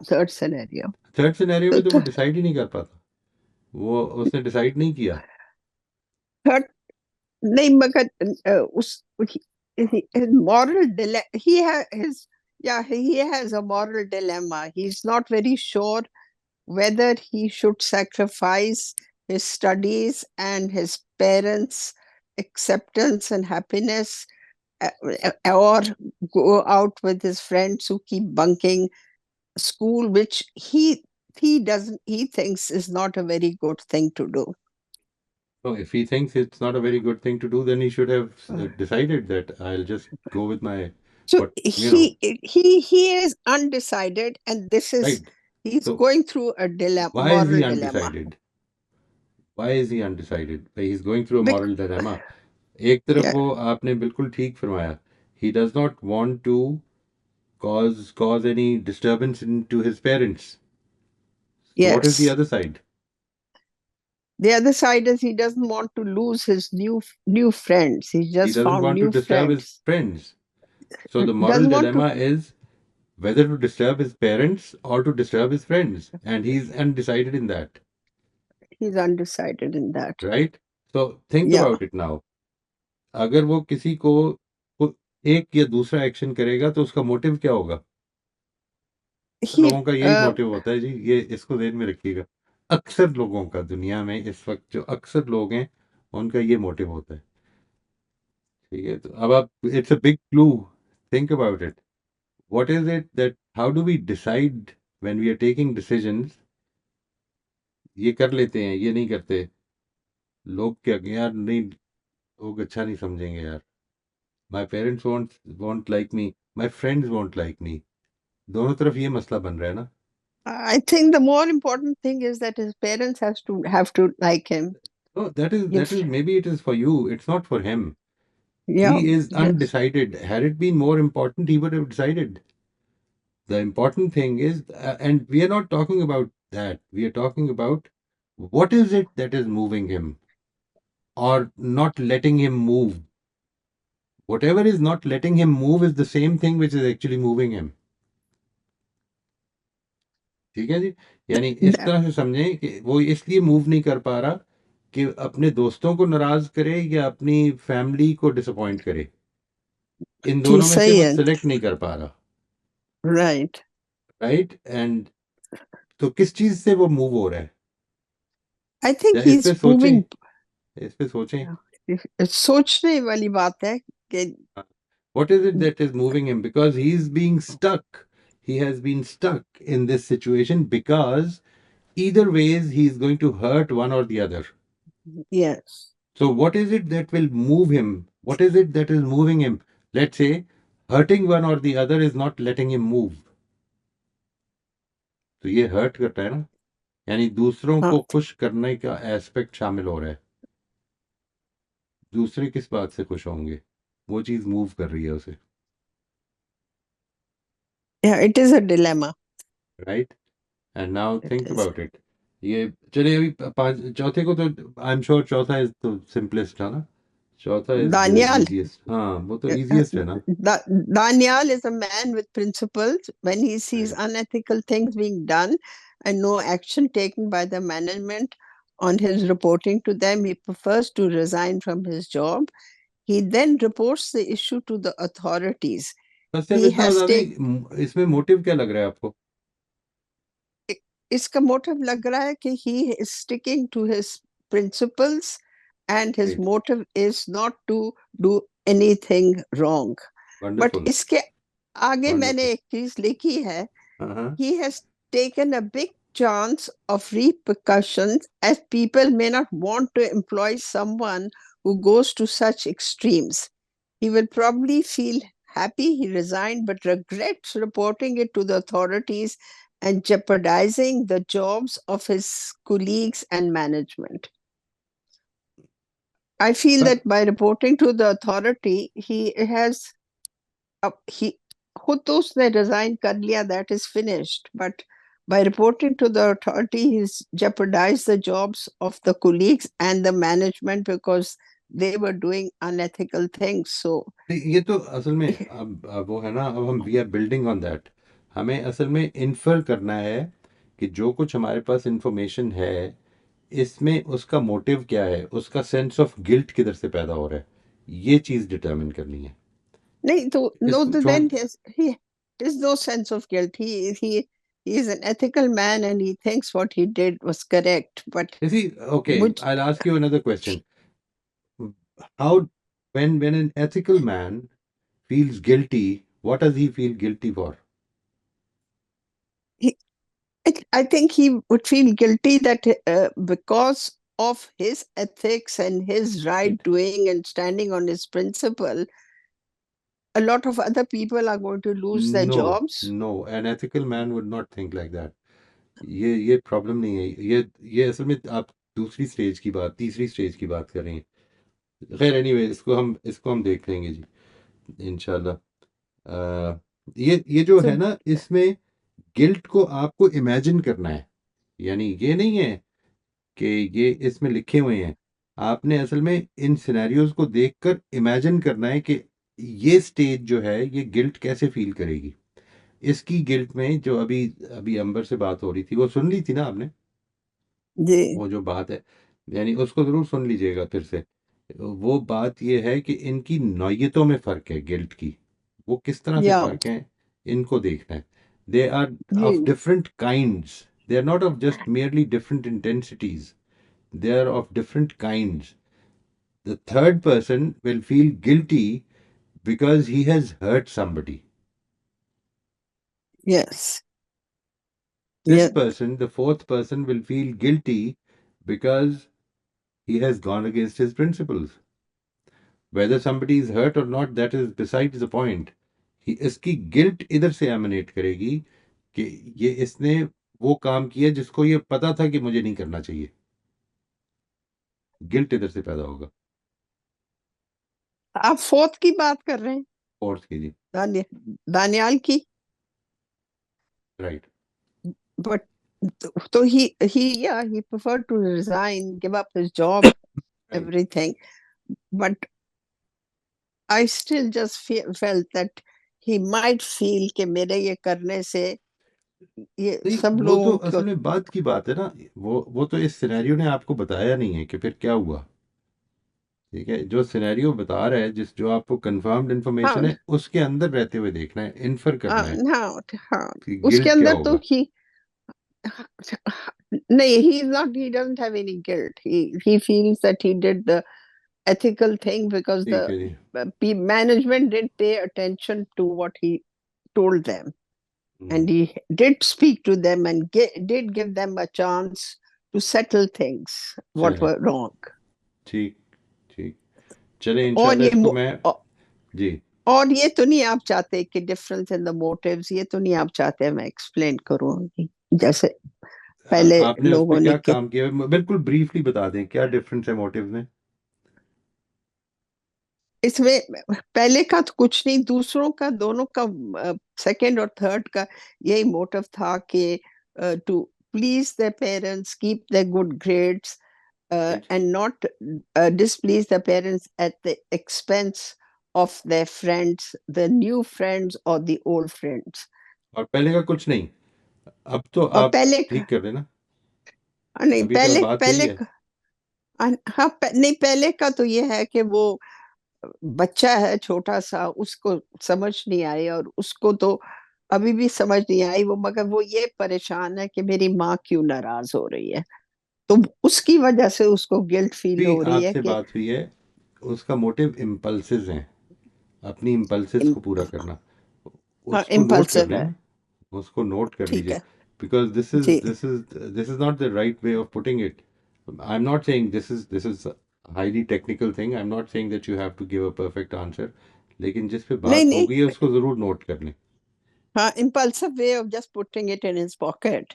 Third scenario. Third scenario में तो वो decide ही नहीं कर पाता. वो उसने decide नहीं किया. Third, नहीं मगर his moral dilemma. He has a moral dilemma. He's not very sure whether he should sacrifice his studies and his parents' acceptance and happiness, or go out with his friends who keep bunking school, which he thinks is not a very good thing to do. So if he thinks it's not a very good thing to do, then he should have decided that I'll just go with my. So But, he is undecided, and this is right. he's So going through a dilemma. Why is he moral dilemma. undecided? Why is he undecided? He's going through a Bec- moral dilemma. एक तरफ Yeah. वो आपने बिल्कुल ठीक फरमाया. He does not want to cause any disturbance to his parents. So what is the Yes. other side? The other side is he doesn't want to lose his new friends. He He just doesn't found want to new disturb his friends. friends. So the moral Doesn't want dilemma is whether to disturb his parents or to disturb his friends, and he's undecided in that. He's undecided in that. Right? So think Yeah. about it now. अगर वो किसी को एक या दूसरा action करेगा तो उसका मोटिव क्या होगा? लोगों का यही मोटिव होता है जी, ये इसको ध्यान में रखिएगा. अक्सर लोगों का दुनिया में इस वक्त जो अक्सर लोग हैं उनका ये मोटिव होता है. ठीक है, तो अब आप it's a big clue. Think about it. What is it that how do we decide when we are taking decisions? ये कर लेते हैं, ये नहीं करते. लोग क्या यार नहीं, लोग अच्छा नहीं समझेंगे यार. My parents won't like me, my friends won't like me. दोनों तरफ ये मसला बन रहा है ना. I think the more important thing is that his parents have to like him. No, that Yes. is maybe it is for you. It's not for him. Yeah. He is Yes. undecided. Had it been more important, he would have decided. The important thing is, and we are not talking about that. We are talking about what is it that is moving him or not letting him move. Whatever is not letting him move is the same thing which is actually moving him. ठीक है जी, यानी इस That, तरह से समझें कि वो इसलिए मूव नहीं कर पा रहा कि अपने दोस्तों को नाराज करे या अपनी फैमिली को डिसअपॉइंट करे। इन जी दोनों में से सही वो है। सिलेक्ट नहीं कर पा रहा, राइट। राइट? एंड तो किस चीज से वो मूव हो रहा है? आई थिंक या ही इस इज पे मूविंग। सोचें, इस पे सोचें। सोचने वाली बात है कि What is it that is moving him? Because he's being stuck. He has been stuck in this situation because either ways he's going to hurt one or the other. Yes So what is it that will move him? What is it that is moving him? Let's say hurting one or the other is not letting him move. तो ये hurt करता है ना, यानी दूसरों हाँ। को खुश करने का एस्पेक्ट शामिल हो रहा है। दूसरे किस बात से खुश होंगे? वो चीज मूव कर रही है उसे, Yeah, it is a dilemma. Right? And now It think is. About it. ये चलिए अभी पांच, चौथे को तो आई एम श्योर चौथा इज तो सिंपलेस्ट है ना, चौथा इज Daniel. इजीएस्ट। हाँ वो तो इजीएस्ट है ना। Daniel is a man with principles. When he sees unethical things being done and no action taken by the management on his reporting to them, he prefers to resign from his job. He then reports the issue to the authorities. बस सिर्फ He इतना has बता दें, इसमें motive क्या लग रहा है आपको? इसका मोटिव लग रहा है कि he is sticking to his principles and his Right. motive is not to do anything wrong. But wonderful. इसके आगे मैंने वंडरफुल। एक चीज लिखी है, हाँ he has taken a big chance of repercussions as people may not want to employ someone who goes to such extremes. He will probably feel happy he resigned but regrets reporting it to the authorities and jeopardizing the jobs of his colleagues and management. I feel But- that by reporting to the authority, he has he खुद तो उसने resign कर लिया, that is finished. But by reporting to the authority, he's jeopardized the jobs of the colleagues and the management because they were doing unethical things. So ये तो असल में अब वो है ना, अब हम we are building on that. हमें असल में इन्फर करना है कि जो कुछ हमारे पास इंफॉर्मेशन है इसमें उसका मोटिव क्या है, उसका सेंस ऑफ गिल्ट किधर से पैदा हो रहा है, ये चीज डिटरमिन करनी है। नहीं तो no, इसको छोड़ then he has no sense of guilt. He is an ethical man and he thinks what he did was correct. But इसी ओके, मुझ I ask you another question. How when an ethical man feels guilty, what does he feel guilty for? he, I think he would feel guilty that because of his ethics and his right doing and standing on his principle, a lot of other people are going to lose their No, jobs. no, an ethical man would not think like that. ये problem नहीं है। ये असल में आप दूसरी stage की बात, तीसरी स्टेज की बात कर रही हैं। खैर एनीवे, इसको हम देख लेंगे जी इंशाल्लाह। ये जो So है ना, इसमें गिल्ट को आपको इमेजिन करना है, यानी ये नहीं है कि ये इसमें लिखे हुए हैं। आपने असल में इन सिनेरियोज को देखकर इमेजिन करना है कि ये स्टेज जो है ये गिल्ट कैसे फील करेगी। इसकी गिल्ट में जो अभी अभी अंबर से बात हो रही थी, वो सुन ली थी ना आपने? जी वो जो बात है, यानी उसको ज़रूर सुन लीजिएगा फिर से। वो बात ये है कि इनकी नौयतों में फ़र्क है गिल्ट की। वो किस तरह से या फ़र्क है, इनको देखना है। दे आर जी of different kinds, they are not of just merely different intensities, they are of different kinds. The third person will feel guilty because he has hurt somebody. Yes This person, the fourth person, will feel guilty because he has gone against his principles. Whether somebody is hurt or not, that is besides the point. इसकी guilt इधर से eminent करेगी कि ये इसने वो काम किया जिसको ये पता था कि मुझे नहीं करना चाहिए। गिल्ट इधर से पैदा होगा। आप फोर्थ की बात कर रहे हैं, फोर्थ की जी, दानियाल की। Right. But so he preferred to resign, give up his job, Right. everything. But I still just felt that he might feel कि मेरे ये करने से ये नहीं, सब वो तो लोगों को। असल में बात की बात है ना, वो तो इस सिनेरियो ने आपको बताया नहीं है कि फिर क्या हुआ। ठीक है, जो सिनेरियो बता रहा है, जो आपको कंफर्म्ड इंफॉर्मेशन हाँ है, उसके अंदर रहते हुए देखना है, इन्फर करना है हाँ, कि उसके गिल्ट क्या अंदर तो होगा। नहीं, he doesn't have any guilt. He feels that he did the ethical thing because ठीक है जी। management didn't pay attention to what he told them. Hmm, And he did speak to them and did give them a chance to settle things what चले, were wrong. ठीक ठीक, चले और इंशाल्लाह ये इसको मैं जी। और ये तो नहीं आप चाहते कि डिफरेंस इन द मोटिव्स, ये तो नहीं आप चाहते मैं एक्सप्लेन करूं जैसे पहले आपने उस पर लोगों ने क्या काम किया, बिल्कुल ब्रीफली बता दें क्या डिफरेंस है मोटिव में। इसमें पहले का तो कुछ नहीं, दूसरों का, दोनों का, सेकंड और थर्ड का यही मोटिव था कि to please their parents, keep their good grades, and not displease the parents at the expense of their friends, the new friends or the old friends. और पहले का कुछ नहीं, अब तो और आप पहले ठीक कर देना, नहीं, अभी तो बात हुई है। हाँ, नहीं, पहले का तो ये है कि वो बच्चा है छोटा सा, उसको समझ नहीं आई, और उसको तो अभी भी समझ नहीं आई वो, मगर वो ये परेशान है कि मेरी माँ क्यों नाराज हो रही है, तो उसकी वजह से उसको गिल्ट फील भी हो रही है आपसे कि बात हुई है, उसका मोटिव इम्पल्सिस हैं, अपनी इम्पल्सिस को पूरा करना, हाँ, उसको नोट कर इम्पल्सिव है। लेना, उसको नोट कर ठीक लीजिए, है बिकॉज दिस इज जी। This is this is not the right way of putting it. I am not saying this is highly technical thing, I am not saying that you have to give a perfect answer, लेकिन जिस पे नहीं बात हो नहीं, गई है उसको जरूर नोट कर लें। हाँ, impulsive way of just putting it in his pocket,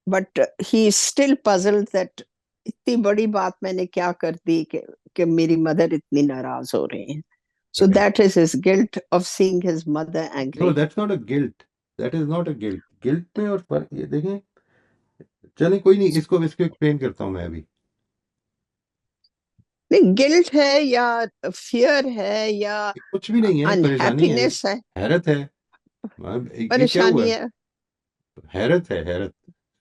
but he is still puzzled that इतनी बड़ी बात मैंने क्या कर दी कि मेरी मदर इतनी नाराज हो रही है, so Right. that is his guilt of seeing his mother No, angry. that's not a guilt. That is not a guilt. Guilt में और फर्क ये देखें, चलें कोई नहीं, इसको एक्सप्लेन करता हूँ मैं अभी। नहीं, गिल्ट है या फियर है या कुछ भी नहीं है, परेशानी है, अनहैप्पीनेस है, हैरत है। ये क्या हुआ परेशानी है? है। हैरत है, हैरत,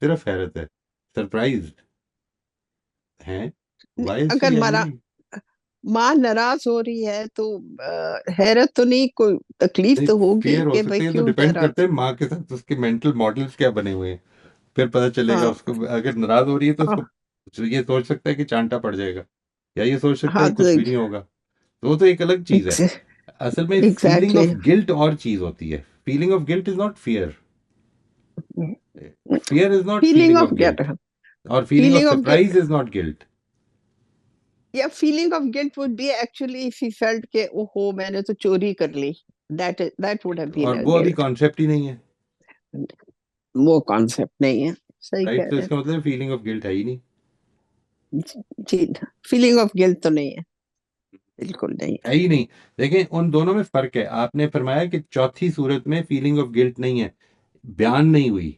सिर्फ हैरत है, सरप्राइज है। Why is अगर she मारा angry? माँ नाराज हो रही है तो हैरत तो नहीं, कोई तकलीफ तो होगी फेयर हो कि भाई सकते हैं, तो क्यों डिपेंड नाराज। करते हैं माँ के साथ उसके मेंटल मॉडल्स क्या बने हुए हैं, फिर पता चलेगा हाँ उसको। अगर नाराज हो रही है तो हाँ उसको ये सोच सकता है कि चांटा पड़ जाएगा, या ये सोच सकता हाँ, है कुछ भी नहीं होगा, तो वो तो एक अलग चीज है। असल में फीलिंग एग्जैक्टली। ऑफ गिल्ट और चीज होती है, feeling of guilt is not fear, fear is not feeling feeling of of guilt, और feeling of feeling of surprise is not guilt. या feeling of guilt would be actually if he felt के ओहो मैंने तो चोरी कर ली, that would have been और अ वो अभी गिल्ट। कॉन्सेप्ट ही नहीं है, वो कॉन्सेप्ट नहीं है, सही राइट, कह तो रहे इसका मतलब फीलिंग ऑफ गिल्ट है ही नहीं। हैं जी। फीलिंग ऑफ गिल्ट तो नहीं है, बिल्कुल नहीं है ही नहीं। देखें, उन दोनों में फर्क है। आपने फरमाया कि चौथी सूरत में फीलिंग ऑफ गिल्ट नहीं है, बयान नहीं हुई।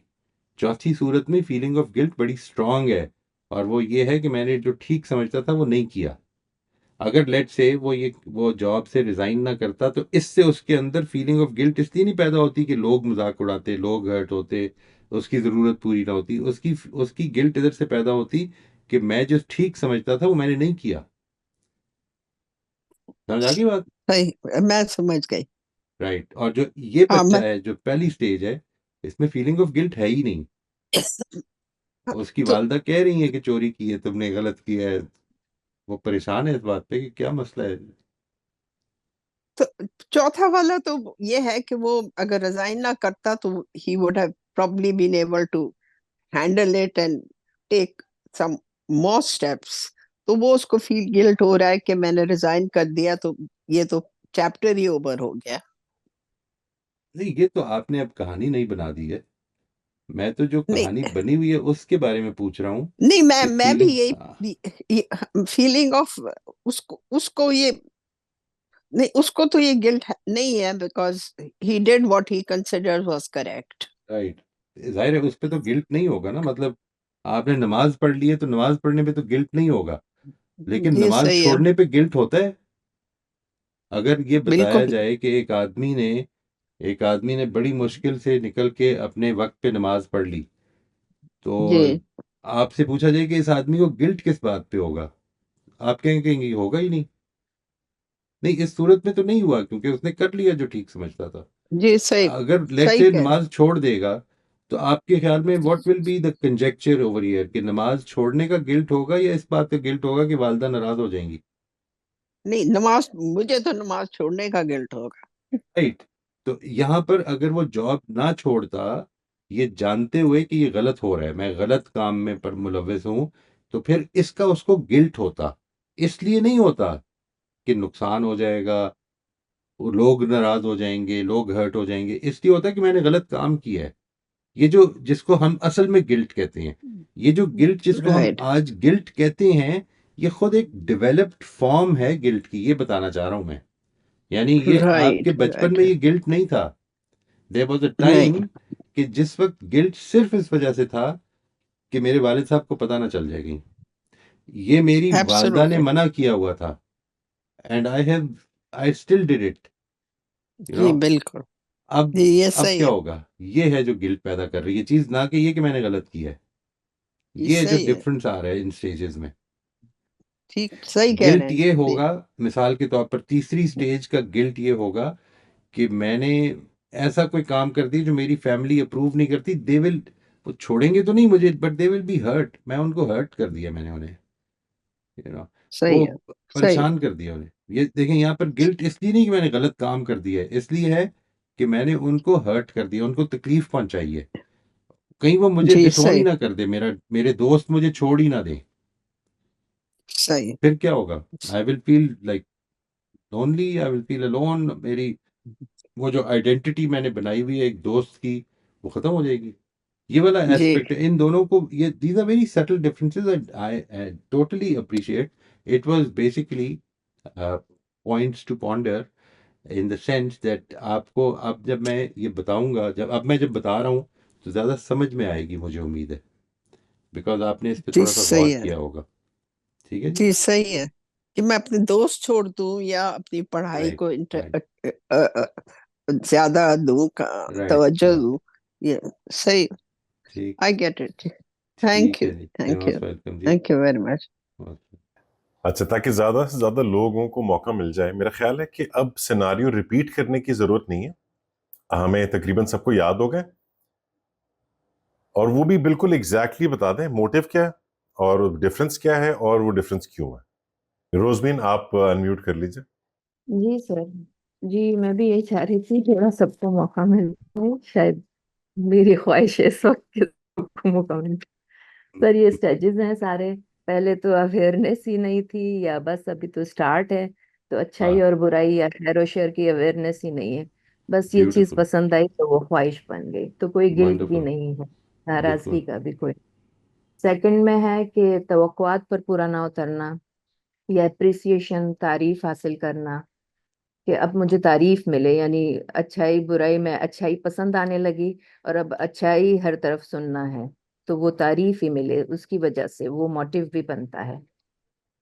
चौथी सूरत में फीलिंग ऑफ गिल्ट बड़ी स्ट्रांग है, और वो ये है कि मैंने जो ठीक समझता था वो नहीं किया। अगर लेट से वो जॉब से रिजाइन ना करता, तो इससे उसके अंदर फीलिंग ऑफ गिल्ट इसलिए नहीं पैदा होती कि लोग मजाक उड़ाते, लोग हर्ट होते, उसकी जरूरत पूरी ना होती। उसकी उसकी गिल्ट इधर से पैदा होती कि मैं जो ठीक समझता था वो मैंने नहीं किया। समझ आ गई बात? सही, मैं समझ गई। राइट। और जो ये हाँ बच्चा मैं है जो पहली स्टेज है, इसमें फीलिंग ऑफ गिल्ट है ही नहीं। उसकी तो वालदा कह रही है कि चोरी की है तुमने, गलत किया है, वो परेशान है इस बात पे कि क्या मसला है। तो चौथा वाला तो ये है कि वो अगर रिजाइन ना करता तो he would have probably been able to handle it and take some more steps, तो वो उसको फील गिल्ट हो रहा है कि मैंने रिजाइन कर दिया तो ये तो चैप्टर ही ओवर हो गया। नहीं, ये तो आपने अब कहानी नहीं बना दी है, मैं तो जो नहीं कहानी बनी हुई है उसके बारे में पूछ रहा हूँ नहीं, मैं कि मैं भी फीलिंग। यही फीलिंग ऑफ उसको उसको ये नहीं, उसको तो ये गिल्ट नहीं है because he did what he considers was correct. Right, जाहिर है उस पे तो गिल्ट नहीं होगा ना, मतलब आपने नमाज पढ़ ली है तो नमाज पढ़ने पे तो गिल्ट नहीं होगा, लेकिन जी नमाज सही है, छोड़ने पे गिल्ट होता है। अगर ये बताया बिल्कुल। जाए कि एक आदमी ने बड़ी मुश्किल से निकल के अपने वक्त पे नमाज पढ़ ली, तो जी आपसे पूछा जाए कि इस आदमी को गिल्ट किस बात पे होगा, आप कहेंगे होगा ही नहीं। नहीं, इस सूरत में तो नहीं हुआ क्योंकि उसने कर लिया जो ठीक समझता था। जी सही, अगर लेट्स सही से कह नमाज छोड़ देगा, तो आपके ख्याल में what will be the conjecture over here, कि नमाज छोड़ने का गिल्ट होगा या इस बात का गिल्ट होगा कि वालिदा नाराज हो जाएंगी। नहीं, नमाज मुझे तो नमाज छोड़ने का गिल्ट होगा। राइट, तो यहाँ पर अगर वो जॉब ना छोड़ता, ये जानते हुए कि ये गलत हो रहा है, मैं गलत काम में पर मुलव्वस हूँ, तो फिर इसका उसको गिल्ट होता। इसलिए नहीं होता कि नुकसान हो जाएगा, वो लोग नाराज हो जाएंगे, लोग हर्ट हो जाएंगे, इसलिए होता है कि मैंने गलत काम किया है। ये जो जिसको हम असल में गिल्ट कहते हैं, ये जो गिल्ट जिसको हम राइट आज गिल्ट कहते हैं, ये खुद एक डेवलप्ड फॉर्म है गिल्ट की, ये बताना चाह रहा हूं मैं। यानी ये आपके राइट बचपन राइट में ये गिल्ट नहीं था। देयर वाज अ नहीं, टाइम कि जिस वक्त गिल्ट सिर्फ इस वजह से था कि मेरे वालिद साहब को पता ना चल जाएगी, ये मेरी वालदा ने एब्सोल्युटली, मना किया हुआ था, and I still did it, you know. जी बिल्कुल, अब जी ये अब सही क्या है, होगा, ये है जो गिल्ट पैदा कर रही है चीज, ना कि ये कि मैंने गलत किया है। ये ये है जो सही है, डिफरेंस आ रहा है इन स्टेजेस में। ठीक सही कह रहे गिल्ट हैं ये जी। होगा, मिसाल के तौर पर तीसरी स्टेज का गिल्ट ये होगा कि मैंने ऐसा कोई काम कर दिया जो मेरी फैमिली अप्रूव नहीं करती, दे विल, वो छोड़ेंगे तो नहीं मुझे, but they will be hurt, मैं उनको हर्ट कर दिया मैंने उन्हें, यू नो, वो सही है, सही है, परेशान कर दिया उन्हें। ये देखें, यहाँ पर गिल्ट इसलिए नहीं कि मैंने गलत काम कर दिया है, इसलिए है कि मैंने उनको हर्ट कर दिया, उनको तकलीफ पहुंचाई है। कहीं वो मुझे जी डिसोन ही सही, ना कर दे, मेरे दोस्त मुझे छोड़ ही ना दे, सही, फिर क्या होगा, I will feel like lonely, I will feel alone. मेरी वो जो आइडेंटिटी मैंने बनाई हुई है एक दोस्त की, वो खत्म हो जाएगी। ये वाला जी एस्पेक्ट है इन दोनों को, ये these are very subtle differences and I totally appreciate. It was basically points to ponder in the sense that आपको अब जब मैं ये बताऊंगा, जब बता रहा हूँ, तो ज़्यादा समझ में आएगी मुझे उम्मीद है, बिकॉज आपने इस पे जी थोड़ा सा सही गौर है, किया होगा। ठीक है जी। जी सही है कि मैं अपने दोस्त छोड़ दूं या अपनी पढ़ाई राइट, को राइट, ज्यादा दूं का राइट, तवज्जो राइट। दूं, ये सही। ठीक, आई गेट इट, थैंक ठीक यू, है जी, थैंक यू, मोस्ट वेलकम जी। Thank you very much. अच्छा, ताकि ज्यादा से ज्यादा लोगों को मौका मिल जाए, मेरा ख्याल है कि अब सिनारियो रिपीट करने की जरूरत नहीं है, हमें तकरीबन सबको याद हो गए, और वो भी बिल्कुल एग्जैक्टली बता दें मोटिव क्या है और डिफरेंस क्या है और वो डिफरेंस क्यों है। रोजमीन, आप अनम्यूट कर लीजिए। जी सर। जी मैं भी यही चाह रही थी, थोड़ा सबको मौका मिल जाए, शायद मेरी ख्वाहिश है इस वक्त कि सबको मौका मिल जाए। सर ये स्टेजेस हैं सारे, पहले तो अवेयरनेस ही नहीं थी, या बस अभी तो स्टार्ट है, तो अच्छाई हाँ, और बुराई या खैर और शर की अवेयरनेस ही नहीं है। बस ये चीज ब्यूटीफुल, पसंद आई तो वो ख्वाहिश बन गई, तो कोई गिल्ट भी वंडरफुल, नहीं है, बिल्कुल। नाराजगी का भी कोई। सेकंड में है कि तवक्कुआत पर पूरा ना उतरना, या अप्रिसिएशन, तारीफ हासिल करना, कि अब मुझे तारीफ मिले, यानी अच्छाई बुराई में अच्छाई पसंद आने लगी, और अब अच्छाई हर तरफ सुनना है, तो वो तारीफ ही मिले, उसकी वजह से वो मोटिव भी बनता है।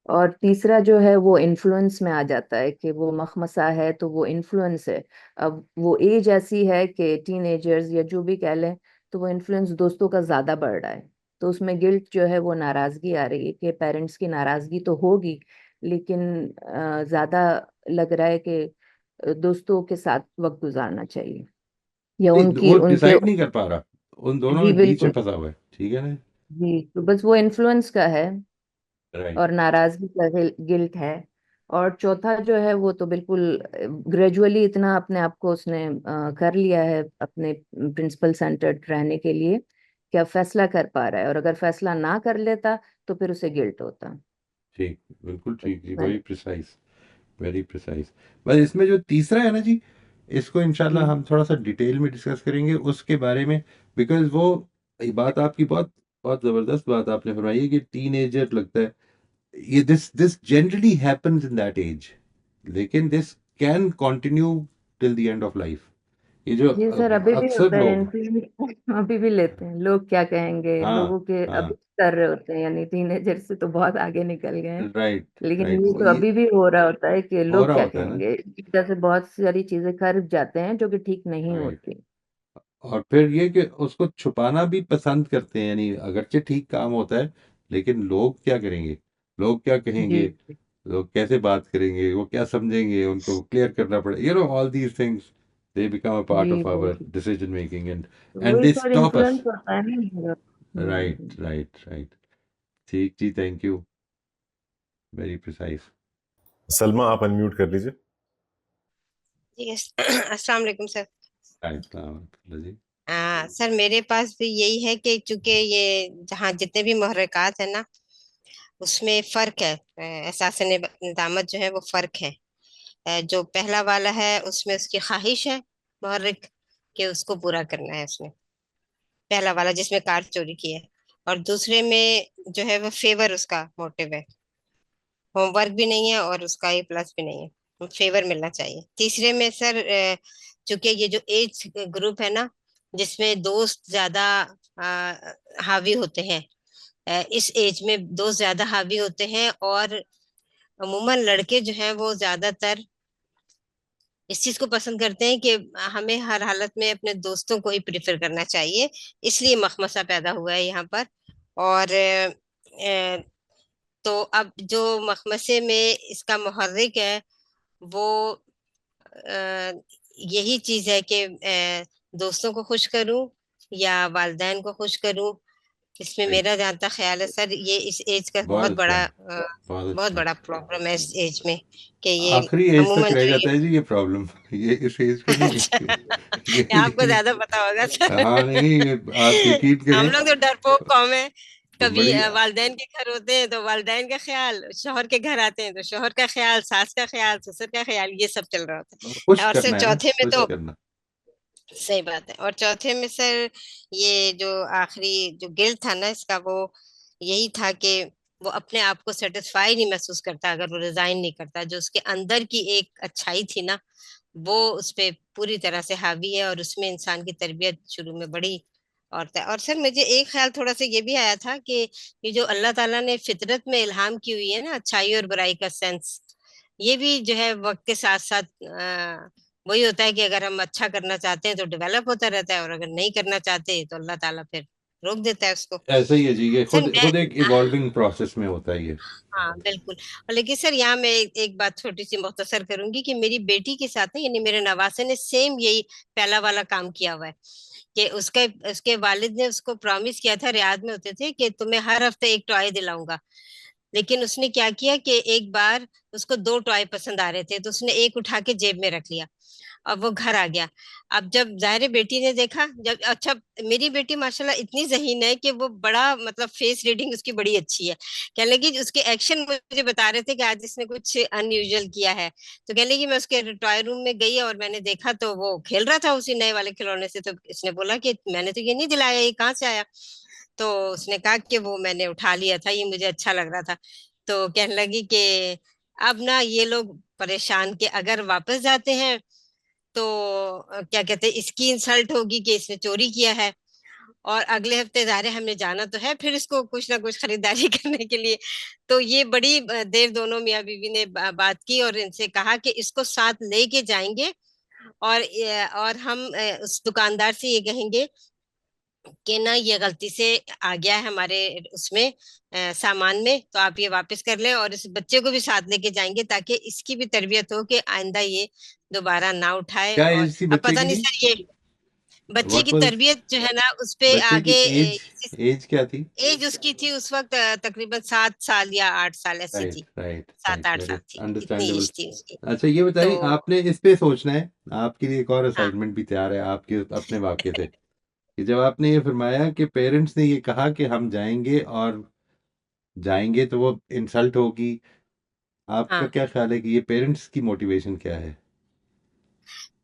और तीसरा जो है वो इन्फ्लुएंस में आ जाता है, कि वो मखमसा है तो वो इन्फ्लुएंस है। अब वो एज ऐसी है कि टीनेजर्स या जो भी कह लें, तो वो इन्फ्लुएंस दोस्तों का ज्यादा बढ़ रहा है, तो उसमें गिल्ट जो है वो नाराजगी आ रही है, कि पेरेंट्स की नाराजगी तो होगी, लेकिन ज्यादा लग रहा है कि दोस्तों के साथ वक्त गुजारना चाहिए, या नहीं, उनकी वो उनके। डिसाइड नहीं कर पा रहा, उन दोनों जी में बीच में बिल्कुल। फंसा हुआ है, ठीक है ना। जी तो बस वो इन्फ्लुएंस का है, राइट, और नाराजगी का गिल्ट है। और चौथा जो है वो तो बिल्कुल ग्रेजुअली इतना अपने आप को उसने कर लिया है अपने प्रिंसिपल सेंटर्ड रहने के लिए, कि अब फैसला कर पा रहा है, और अगर फैसला ना कर लेता तो फिर उसे गिल्ट होता। ठीक, बिल्कुल बस ठीक जी, इतना वेरी ही। Precise, very precise. बस इसमें जो तीसरा है ना जी, इसको इंशाल्लाह जी हम थोड़ा सा डिटेल में डिस्कस करेंगे उसके बारे में, बिकॉज वो ये बात आपकी बहुत बहुत जबरदस्त बात आपने फरमाई है कि टीनेजर लगता है ये this generally happens in that age, लेकिन this can continue till the end of life. ये जो जी सर, अभी भी अक्सर होता है लोग, इन्फ्लुएंस, अभी भी लेते हैं। लोग क्या कहेंगे, हाँ लोगों के हाँ, अभी कर रहे होते हैं, यानी टीनेजर से तो बहुत आगे निकल गए हैं। राइट लेकिन राइट, ये तो ये अभी भी हो रहा होता है कि हो लोग रहा क्या होता है ना, कहेंगे, जैसे बहुत सारी चीजें कर जाते हैं जो कि ठीक नहीं राइट। होती। और फिर ये कि उसको छुपाना भी पसंद करते हैं, यानी अगरचे ठीक काम होता है, लेकिन लोग क्या करेंगे, लोग क्या जी। कहेंगे, लोग कैसे बात करेंगे, वो क्या समझेंगे, उनको क्लियर करना पड़े, all these things they become a part जी ऑफ वो आवर डिसीजन मेकिंग एंड वही they sir, stop us. Influence होता है ना। राइट राइट राइट, ठीक जी, thank you, very precise. Salma आप अनम्यूट कर लीजिए। यस। अस्सलाम वालेकुम सर। जी, सर मेरे पास भी यही है कि चूंकि ये जहाँ जितने भी मुहर्रिकात है ना, उसमें फर्क है। एहसास निदामत जो है वो फर्क है। जो पहला वाला है उसमें उसकी ख्वाहिश है मुहर्रिक कि उसको पूरा करना है उसने, पहला वाला जिसमें कार चोरी की है। और दूसरे में जो है वो फेवर उसका मोटिव है, होमवर्क भी नहीं है और उसका ए प्लस भी नहीं है, फेवर मिलना चाहिए। तीसरे में सर चूंकि ये जो एज ग्रुप है ना, जिसमें दोस्त ज्यादा हावी होते हैं, इस एज में दोस्त ज्यादा हावी होते हैं, और अमूमन लड़के जो हैं वो ज्यादातर इस चीज को पसंद करते हैं कि हमें हर हालत में अपने दोस्तों को ही प्रेफर करना चाहिए। इसलिए मखमसा पैदा हुआ है यहाँ पर। और तो अब जो मखमसे में इसका मुहर्रिक है वो यही चीज है कि दोस्तों को खुश करूं या वालिदैन को खुश करूं। इसमें राइट, मेरा जहाँ तक ख्याल है सर, ये इस एज का बहुत अच्छा, बहुत बहुत अच्छा। बड़ा प्रॉब्लम है इस एज में, कि ये आखिरी एज तक अमूमन रह जो जाता ये है जी ये प्रॉब्लम, ये इस एज पे नहीं अच्छा, ये आपको ये ज्यादा पता होगा सर। हाँ नहीं नहीं, ये आप यकीन हम करें, लोग तो डरपोक कौम है। कभी बड़ी वालिदैन के घर होते हैं तो वालिदैन का ख्याल, शौहर के घर आते हैं तो शौहर का ख्याल, सास का ख्याल, ससुर का ख्याल, ये सब चल रहा होता खुश है। और सिर्फ करना है ना, चौथे में खुश तो करना। सही बात है। और चौथे में सर ये जो आखिरी जो गिल्ट था ना इसका, वो यही था कि वो अपने आप को सेटिस्फाई नहीं महसूस करता अगर वो रिजाइन नहीं करता। जो उसके अंदर की एक अच्छाई थी ना, वो उस पे पूरी तरह से हावी है, और उसमें इंसान की तरबियत शुरू में बड़ी और था। और सर मुझे एक ख्याल थोड़ा सा ये भी आया था कि ये जो अल्लाह ताला ने फितरत में इल्हाम की हुई है ना, अच्छाई और बुराई का सेंस, ये भी जो है वक्त के साथ साथ वही होता है कि अगर हम अच्छा करना चाहते हैं तो डेवलप होता रहता है, और अगर नहीं करना चाहते तो अल्लाह ताला फिर रोक देता है उसको। ऐसा ही है जी, ये सर खुद मैं खुद एक इवॉल्विंग प्रोसेस में होता है ये। हाँ बिल्कुल। और लेकिन सर यहाँ मैं एक बात छोटी सी मुख्तसर करूंगी कि मेरी बेटी के साथ ना, यानी मेरे नवासे ने सेम यही पहला वाला काम किया हुआ है। कि उसके उसके वालिद ने उसको प्रॉमिस किया था, रियाद में होते थे, कि तुम्हें हर हफ्ते एक टॉय दिलाऊंगा। लेकिन उसने क्या किया कि एक बार उसको दो टॉय पसंद आ रहे थे, तो उसने एक उठा के जेब में रख लिया। अब वो घर आ गया। अब जब जाहिर है बेटी ने देखा, जब अच्छा, मेरी बेटी माशाल्लाह इतनी ज़हीन है कि वो बड़ा मतलब फेस रीडिंग उसकी बड़ी अच्छी है। कहने लगी, उसके एक्शन मुझे बता रहे थे कि आज इसने कुछ अनयूजुअल किया है। तो कहने लगी मैं उसके टॉय रूम में गई और मैंने देखा तो वो खेल रहा था उसी नए वाले खिलौने से। तो इसने बोला कि मैंने तो ये नहीं दिलाया, ये कहाँ से आया? तो उसने कहा कि वो मैंने उठा लिया था, ये मुझे अच्छा लग रहा था। तो कहने लगी कि अब ना ये लोग परेशान के अगर वापस जाते हैं तो क्या कहते हैं, इसकी इंसल्ट होगी कि इसने चोरी किया है। और अगले हफ्ते ज़ाहिर है हमने जाना तो है फिर इसको कुछ ना कुछ खरीदारी करने के लिए। तो ये बड़ी देर दोनों मियाँ बीवी ने बात की और इनसे कहा कि इसको साथ लेके जाएंगे, और हम उस दुकानदार से ये कहेंगे कि ना ये गलती से आ गया है हमारे उसमें सामान में, तो आप ये वापस कर लें। और इस बच्चे को भी साथ लेके जाएंगे ताकि इसकी भी तरबियत हो कि आइंदा ये दोबारा ना उठाए। क्या और एज थी अब बच्चे पता की नहीं जी? सर, ये बच्चे की व्हाट वाज तरबियत जो है ना उस पे बच्चे की आगे एज क्या थी? एज उसकी थी उस वक्त तकरीबन 7 साल या 8 साल ऐसी राइट थी। राइट सात राइट, आठ वेरी साल थी, इतनी अंडरस्टैंडेबल। एज थी उसकी। अच्छा ये तो बताइए, आपने इस पे सोचना है, आपके लिए एक और हाँ। असाइनमेंट भी तैयार है आपके अपने वाक्य से, कि जब आपने ये फरमाया कि पेरेंट्स ने ये कहा कि हम जाएंगे, और जाएंगे तो वो इंसल्ट होगी, आपका हाँ क्या ख्याल है कि ये पेरेंट्स की मोटिवेशन क्या है?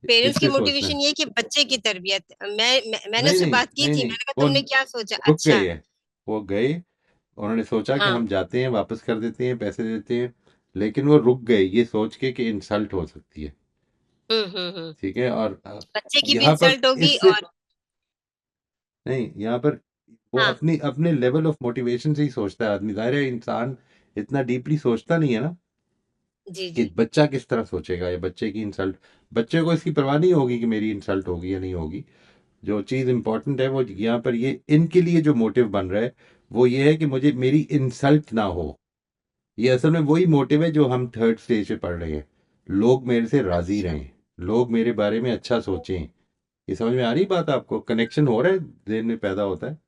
पेरेंट्स की इससे सोचना मोटिवेशन है। ये है कि बच्चे की तरबियत। मैंने नहीं उससे नहीं बात की नहीं थी, नहीं, मैंने कहा वो तुमने क्या सोचा? रुक अच्छा। गए है, वो गए, उन्होंने सोचा कि हाँ। हम जाते हैं, वापस कर देते हैं, पैसे देते हैं, लेकिन वो रुक गए ये सोच के कि इंसल्ट हो सकती है। हम्म। ठीक है, और बच्चे की भी यहाँ पर इंसल्ट होगी इससे और नहीं, यहाँ पर वो हाँ। अपनी अपने लेवल ऑफ मोटिवेशन से ही सोचता है आदमी। ज़ाहिर है इंसान इतना डीपली सोचता नहीं है ना जी कि जी। बच्चा किस तरह सोचेगा, या बच्चे की इंसल्ट, बच्चे को इसकी परवाह नहीं होगी कि मेरी इंसल्ट होगी या नहीं होगी। जो चीज़ इंपॉर्टेंट है वो यहाँ पर ये इनके लिए जो मोटिव बन रहा है वो ये है कि मुझे मेरी इंसल्ट ना हो। ये असल में वही मोटिव है जो हम थर्ड स्टेज पे पढ़ रहे हैं। लोग मेरे से राजी अच्छा। रहें, लोग मेरे बारे में अच्छा सोचें। ये समझ में आ रही बात आपको? कनेक्शन हो रहा है, देर में पैदा होता है।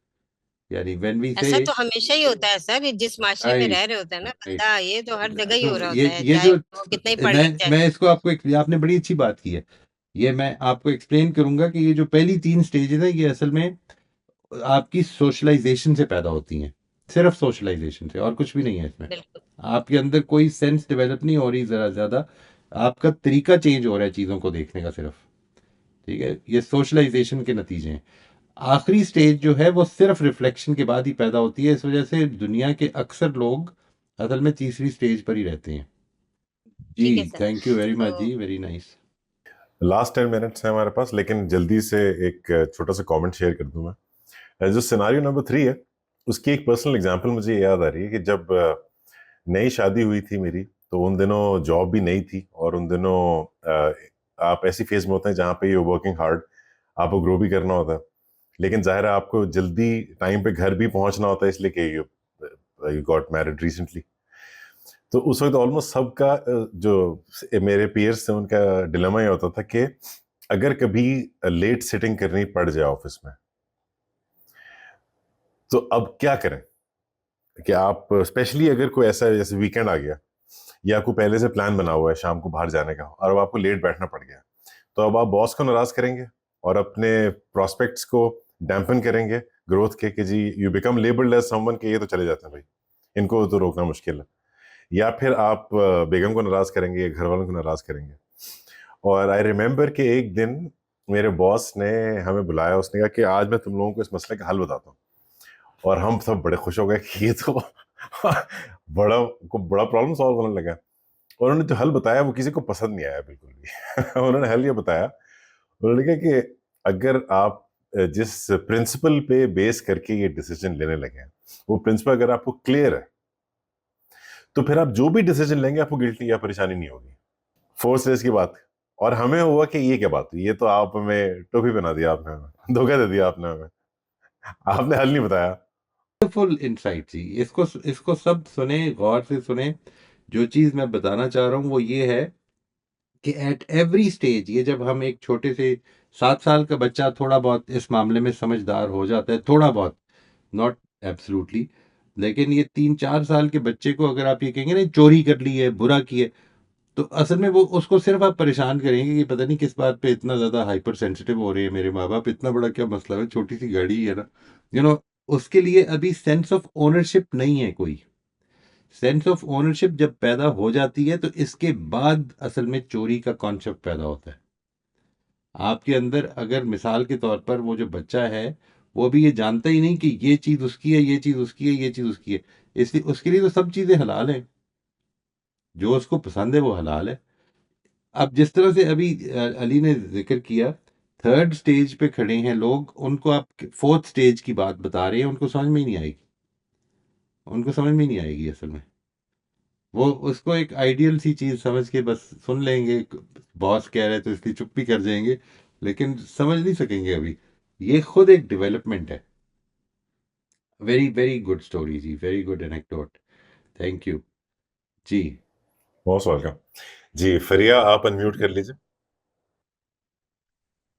यानी व्हेन वी से ऐसा तो हमेशा ही होता है सर, ये जिस माशरे में रह राइट रहे होते हैं ना राइट, बंदा, ये तो हर जगह ही हो तो रहा ये होता है, ये चाहे जो वो कितना ही पढ़ लिख जाए। मैं इसको आपको आपने बड़ी अच्छी बात की है। ये मैं आपको एक्सप्लेन करूंगा कि ये जो पहली 3 स्टेजेस है ये असल में आपकी सोशलाइजेशन से पैदा होती हैं। सिर्फ सोशलाइजेशन से, और कुछ भी नहीं है इसमें। बिल्कुल। आपके अंदर कोई सेंस डेवलप नहीं हो रही ज़रा ज़्यादा, आपका तरीका चेंज हो रहा है चीज़ों को देखने का सिर्फ। ठीक है, ये सोशलाइजेशन के नतीजे हैं। आखिरी स्टेज जो है वो सिर्फ रिफ्लेक्शन के बाद ही पैदा होती है। इस वजह से दुनिया के अक्सर लोग असल में तीसरी स्टेज पर ही रहते हैं। जी, ठीक है sir. Thank you very much तो जी, वेरी नाइस। लास्ट 10 मिनट्स है हमारे पास, लेकिन जल्दी से एक छोटा सा कमेंट शेयर कर दूं मैं। जो सिनारियो नंबर 3 है उसकी एक पर्सनल एग्जांपल मुझे याद आ रही है कि जब नई शादी हुई थी मेरी, तो उन दिनों जॉब भी नहीं थी, और उन दिनों आप ऐसी फेज में होते हैं जहाँ पे यू वर्किंग हार्ड, आपको ग्रो भी करना होता है, लेकिन जाहिर है आपको जल्दी टाइम पे घर भी पहुंचना होता है, इसलिए कि यू गॉट मैरिड रिसेंटली। तो उस वक्त ऑलमोस्ट सबका जो मेरे पीयर्स थे उनका डिलेमा ये होता था कि अगर कभी लेट सिटिंग करनी पड़ जाए ऑफिस में तो अब क्या करें। कि आप स्पेशली अगर कोई ऐसा जैसे वीकेंड आ गया, या कोई पहले से प्लान बना हुआ है शाम को बाहर जाने का, और अब आपको लेट बैठना पड़ गया, तो अब आप बॉस को नाराज करेंगे और अपने प्रोस्पेक्ट्स को डैम्पन करेंगे ग्रोथ के, कि जी you become labelled as someone के ये तो चले जाते हैं भाई, इनको तो रोकना मुश्किल है। या फिर आप बेगम को नाराज करेंगे, घर वालों को नाराज करेंगे। और आई रिमेम्बर कि एक दिन मेरे बॉस ने हमें बुलाया, उसने कहा कि आज मैं तुम लोगों को इस मसले का हल बताता हूँ, और हम सब बड़े खुश हो गए कि ये तो बड़ा प्रॉब्लम सॉल्व होने लगा। और उन्होंने जो हल बताया वो किसी को पसंद नहीं आया बिल्कुल भी। उन्होंने हल ये बताया, उन्होंने कहा कि अगर आप जिस प्रिंसिपल पे बेस करके ये डिसीजन लेने लगे हैं, वो प्रिंसिपल अगर आपको क्लियर है, तो फिर आप जो भी डिसीजन लेंगे आपको गिल्टी या परेशानी नहीं होगी। फोर्थ स्टेज की बात, और हमें हुआ कि ये क्या बात हुई, ये तो आप हमें टोपी बना दिया, आपने हमें धोखा दे दिया, आपने हमें, आपने हल नहीं बताया। फुल इंसाइट जी, इसको इसको सब सुने, गौर से सुने। जो चीज़ मैं बताना चाह रहा हूँ वो ये है कि एट एवरी स्टेज, ये जब हम एक छोटे से 7 साल का बच्चा थोड़ा बहुत इस मामले में समझदार हो जाता है, थोड़ा बहुत, नॉट एब्सोल्युटली, लेकिन ये 3-4 साल के बच्चे को अगर आप ये कहेंगे ना चोरी कर ली है, बुरा किया है, तो असल में वो उसको सिर्फ आप परेशान करेंगे कि पता नहीं किस बात पे इतना ज़्यादा हाइपर सेंसिटिव हो रहे हैं मेरे माँ बाप, इतना बड़ा क्या मसला है, छोटी सी गाड़ी ही है ना, उसके लिए अभी सेंस ऑफ ओनरशिप नहीं है कोई। सेंस ऑफ ओनरशिप जब पैदा हो जाती है तो इसके बाद असल में चोरी का कॉन्सेप्ट पैदा होता है आपके अंदर। अगर मिसाल के तौर पर वो जो बच्चा है वो भी ये जानता ही नहीं कि ये चीज़ उसकी है, ये चीज़ उसकी है, ये चीज़ उसकी है, इसलिए उसके लिए तो सब चीज़ें हलाल हैं, जो उसको पसंद है वो हलाल है। अब जिस तरह से अभी अली ने जिक्र किया, थर्ड स्टेज पे खड़े हैं लोग, उनको आप फोर्थ स्टेज की बात बता रहे हैं, उनको समझ में ही नहीं आएगी, उनको समझ में नहीं आएगी असल में। वो उसको एक आइडियल सी चीज़ समझ के बस सुन लेंगे, बॉस कह रहे हैं तो इसलिए चुप भी कर जाएंगे, लेकिन समझ नहीं सकेंगे अभी। ये खुद एक डेवलपमेंट है। वेरी वेरी गुड स्टोरी जी, very good anecdote, thank you जी। मोस्ट वेलकम जी। फरिया आप अनम्यूट कर लीजिए।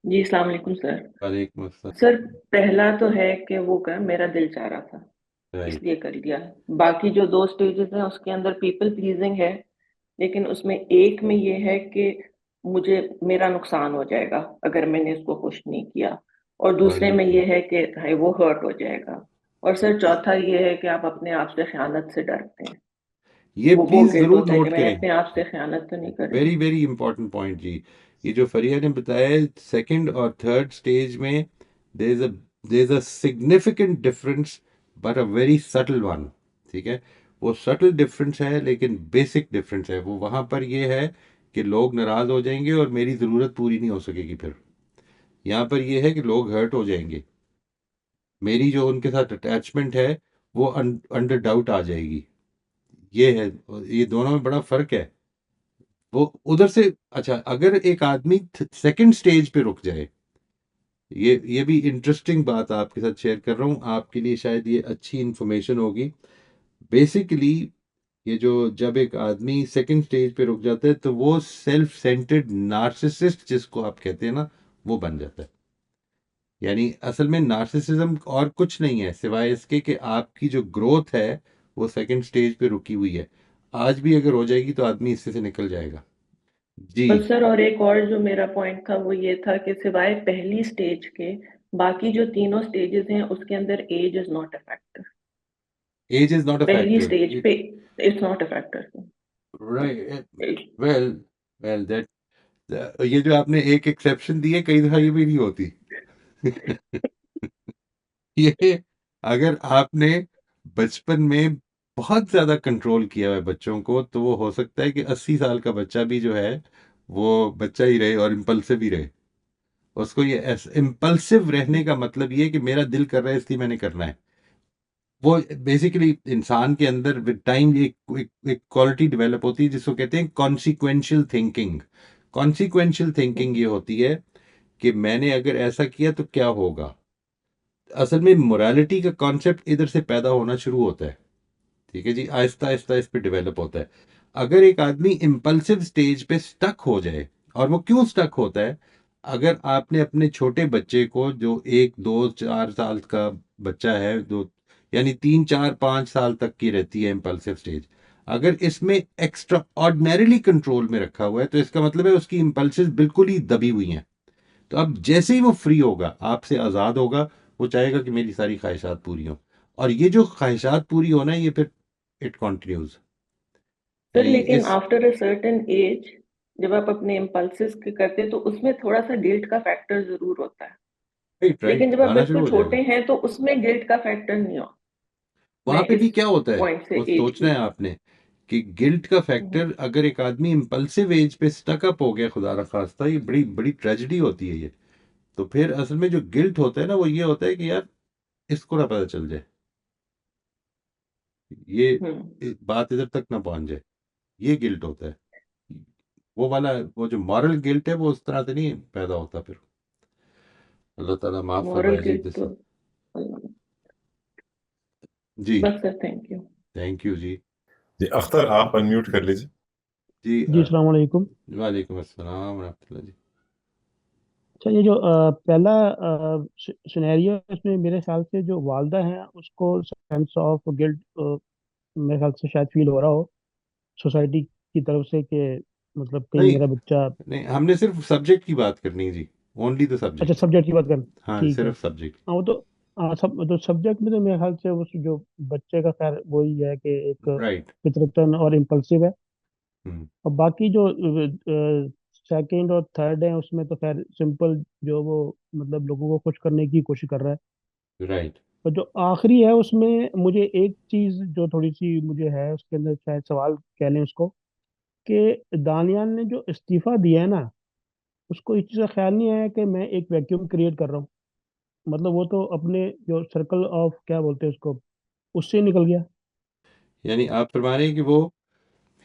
जी अस्सलाम वालेकुम सर। वालेकुम अस्सलाम। सर पहला तो है कि वो कर मेरा दिल चाह रहा था राइट, इसलिए कर दिया। बाकी जो 2 स्टेजेस हैं उसके अंदर पीपल प्लीजिंग है, लेकिन उसमें एक में ये है कि मुझे मेरा नुकसान हो जाएगा अगर मैंने उसको खुश नहीं किया, और दूसरे में ये है कि भाई वो हर्ट हो जाएगा। और सर चौथा ये है कि आप अपने आप से खयानत से डरते हैं, ये वो प्लीज गिल्ट जरूर होता है कि नोट मैंने करें, अपने आप से खयानत तो नहीं करी। वेरी वेरी इंपॉर्टेंट पॉइंट जी। ये जो फरिया ने बताया है, सेकंड और थर्ड स्टेज में there is a significant difference but a very subtle one. ठीक है, वो सटल डिफरेंस है लेकिन बेसिक डिफरेंस है। वो वहां पर ये है कि लोग नाराज हो जाएंगे और मेरी ज़रूरत पूरी नहीं हो सकेगी। फिर यहाँ पर ये है कि लोग हर्ट हो जाएंगे, मेरी जो उनके साथ अटैचमेंट है वो अंडर डाउट आ जाएगी। ये है, ये दोनों में बड़ा फर्क है। वो उधर से अच्छा, अगर एक आदमी सेकंड स्टेज पे रुक जाए, ये भी इंटरेस्टिंग बात आपके साथ शेयर कर रहा हूँ, आपके लिए शायद ये अच्छी इंफॉर्मेशन होगी। बेसिकली ये जो जब एक आदमी सेकंड स्टेज पे रुक जाता है तो वो सेल्फ सेंटर्ड नार्सिसिस्ट जिसको आप कहते हैं ना, वो बन जाता है। यानी असल में नार्सिसिज्म और कुछ नहीं है सिवाय इसके कि आपकी जो ग्रोथ है वो सेकंड स्टेज पे रुकी हुई है। आज भी अगर हो जाएगी तो आदमी इससे से निकल जाएगा। जी। बस सर, और एक और जो मेरा पॉइंट था वो ये था कि सिवाय पहली स्टेज के बाकी जो तीनों स्टेजेस हैं उसके अंदर age is not a factor. Age is not a पहली फैक्टर। स्टेज पे it's not a factor. Right. Well, well that, ये जो आपने एक एक्सेप्शन दी है, कई दफा ये भी नहीं होती। ये अगर आपने बचपन में बहुत ज्यादा कंट्रोल किया है बच्चों को तो वो हो सकता है कि 80 साल का बच्चा भी जो है वो बच्चा ही रहे और इम्पल्सिव ही रहे। उसको ये इम्पल्सिव रहने का मतलब ये है कि मेरा दिल कर रहा है इसलिए मैंने करना है। वो बेसिकली इंसान के अंदर विद टाइम एक क्वालिटी डेवलप होती है जिसको कहते हैं कॉन्सिक्वेंशियल थिंकिंग। कॉन्सिक्वेंशियल थिंकिंग ये होती है कि मैंने अगर ऐसा किया तो क्या होगा। असल में मोरालिटी का कॉन्सेप्ट इधर से पैदा होना शुरू होता है। ठीक है जी, आहिस्ता आहिस्ता इस पे डेवलप होता है। अगर एक आदमी इम्पल्सिव स्टेज पे स्टक हो जाए, और वो क्यों स्टक होता है, अगर आपने अपने छोटे बच्चे को जो 1 2 4 साल का बच्चा है, दो यानी 3 4 5 साल तक की रहती है इम्पल्सिव स्टेज, अगर इसमें एक्स्ट्रा ऑर्डिनरीली कंट्रोल में रखा हुआ है तो इसका मतलब है उसकी इम्पल्सिव बिल्कुल ही दबी हुई हैं। तो अब जैसे ही वो फ्री होगा, आपसे आज़ाद होगा, वो चाहेगा कि मेरी सारी ख्वाहिशात पूरी हों। और ये जो ख्वाहिशात पूरी होना है ये फिर इट कंटिन्यूज। सर यानी लेकिन इस आफ्टर अ सर्टेन एज जब आप अपने इम्पल्सिस करते हैं तो उसमें थोड़ा सा गिल्ट का फैक्टर जरूर होता है। राइट लेकिन राइट जब आप आना शुरू बिल्कुल हो छोटे जाएगा। हैं तो उसमें गिल्ट का फैक्टर नहीं हो। वहां मैं पे इस भी क्या होता है, पॉइंट से वो एज सोचना की। है आपने कि गिल्ट का हम्म, फैक्टर, अगर एक आदमी इम्पल्सिव एज पे स्टक अप हो गया, खुदा ना खास्ता, ये बड़ी बड़ी ट्रेजेडी होती है ये। तो फिर असल में जो गिल्ट होता है ना वो ये होता है कि यार इसको ना पता चल जाए, हम्म। बात इधर तक ना पहुंच जाए, ये गिल्ट होता है। वो वाला, वो जो मॉरल गिल्ट है वो उस तरह से नहीं पैदा होता फिर। अल्लाह ताला माफ मॉरल फरमाए जी गिल्ट दिस। तो जी। बस sir, thank you. Thank you जी। जी अख्तर, आप अनम्यूट कर लीजिए। जी जी अस्सलाम वालेकुम। वालेकुम अस्सलाम रहमतुल्लाह जी। अच्छा, ये जो पहला सिनेरियो है इसमें मेरे ख्याल से जो वालदा हैं उसको सेंस ऑफ गिल्ट मेरे ख्याल से शायद फील हो रहा हो सोसाइटी की तरफ से कि मतलब कहीं नहीं मेरा बच्चा। नहीं, हमने सिर्फ सब्जेक्ट की बात करनी है जी, ओनली द अच्छा, सब्जेक्ट। सब्जेक्ट की बात करें। हाँ ठीक है। सिर्फ सब्जेक्ट। हाँ, वो तो हाँ, सब तो सब्जेक्ट में तो मेरे ख्याल से उस जो बच्चे का खैर वही है कि एक राइट। फितरतन और इम्पल्सिव है। हम्म। और बाकी जो सेकंड और थर्ड है उसमें तो खैर सिंपल जो वो मतलब लोगों को खुश करने की कोशिश कर रहा है। राइट। और जो आखिरी है उसमें मुझे एक चीज जो थोड़ी सी मुझे है उसके अंदर शायद सवाल कह लें उसको, कि दानियाल ने जो इस्तीफा दिया है ना, उसको इस चीज़ का ख्याल नहीं आया कि मैं एक वैक्यूम क्रिएट कर रहा हूँ। मतलब वो तो अपने जो सर्कल ऑफ क्या बोलते हैं उसको, उससे निकल गया। यानी आप फरमा रहे हैं कि वो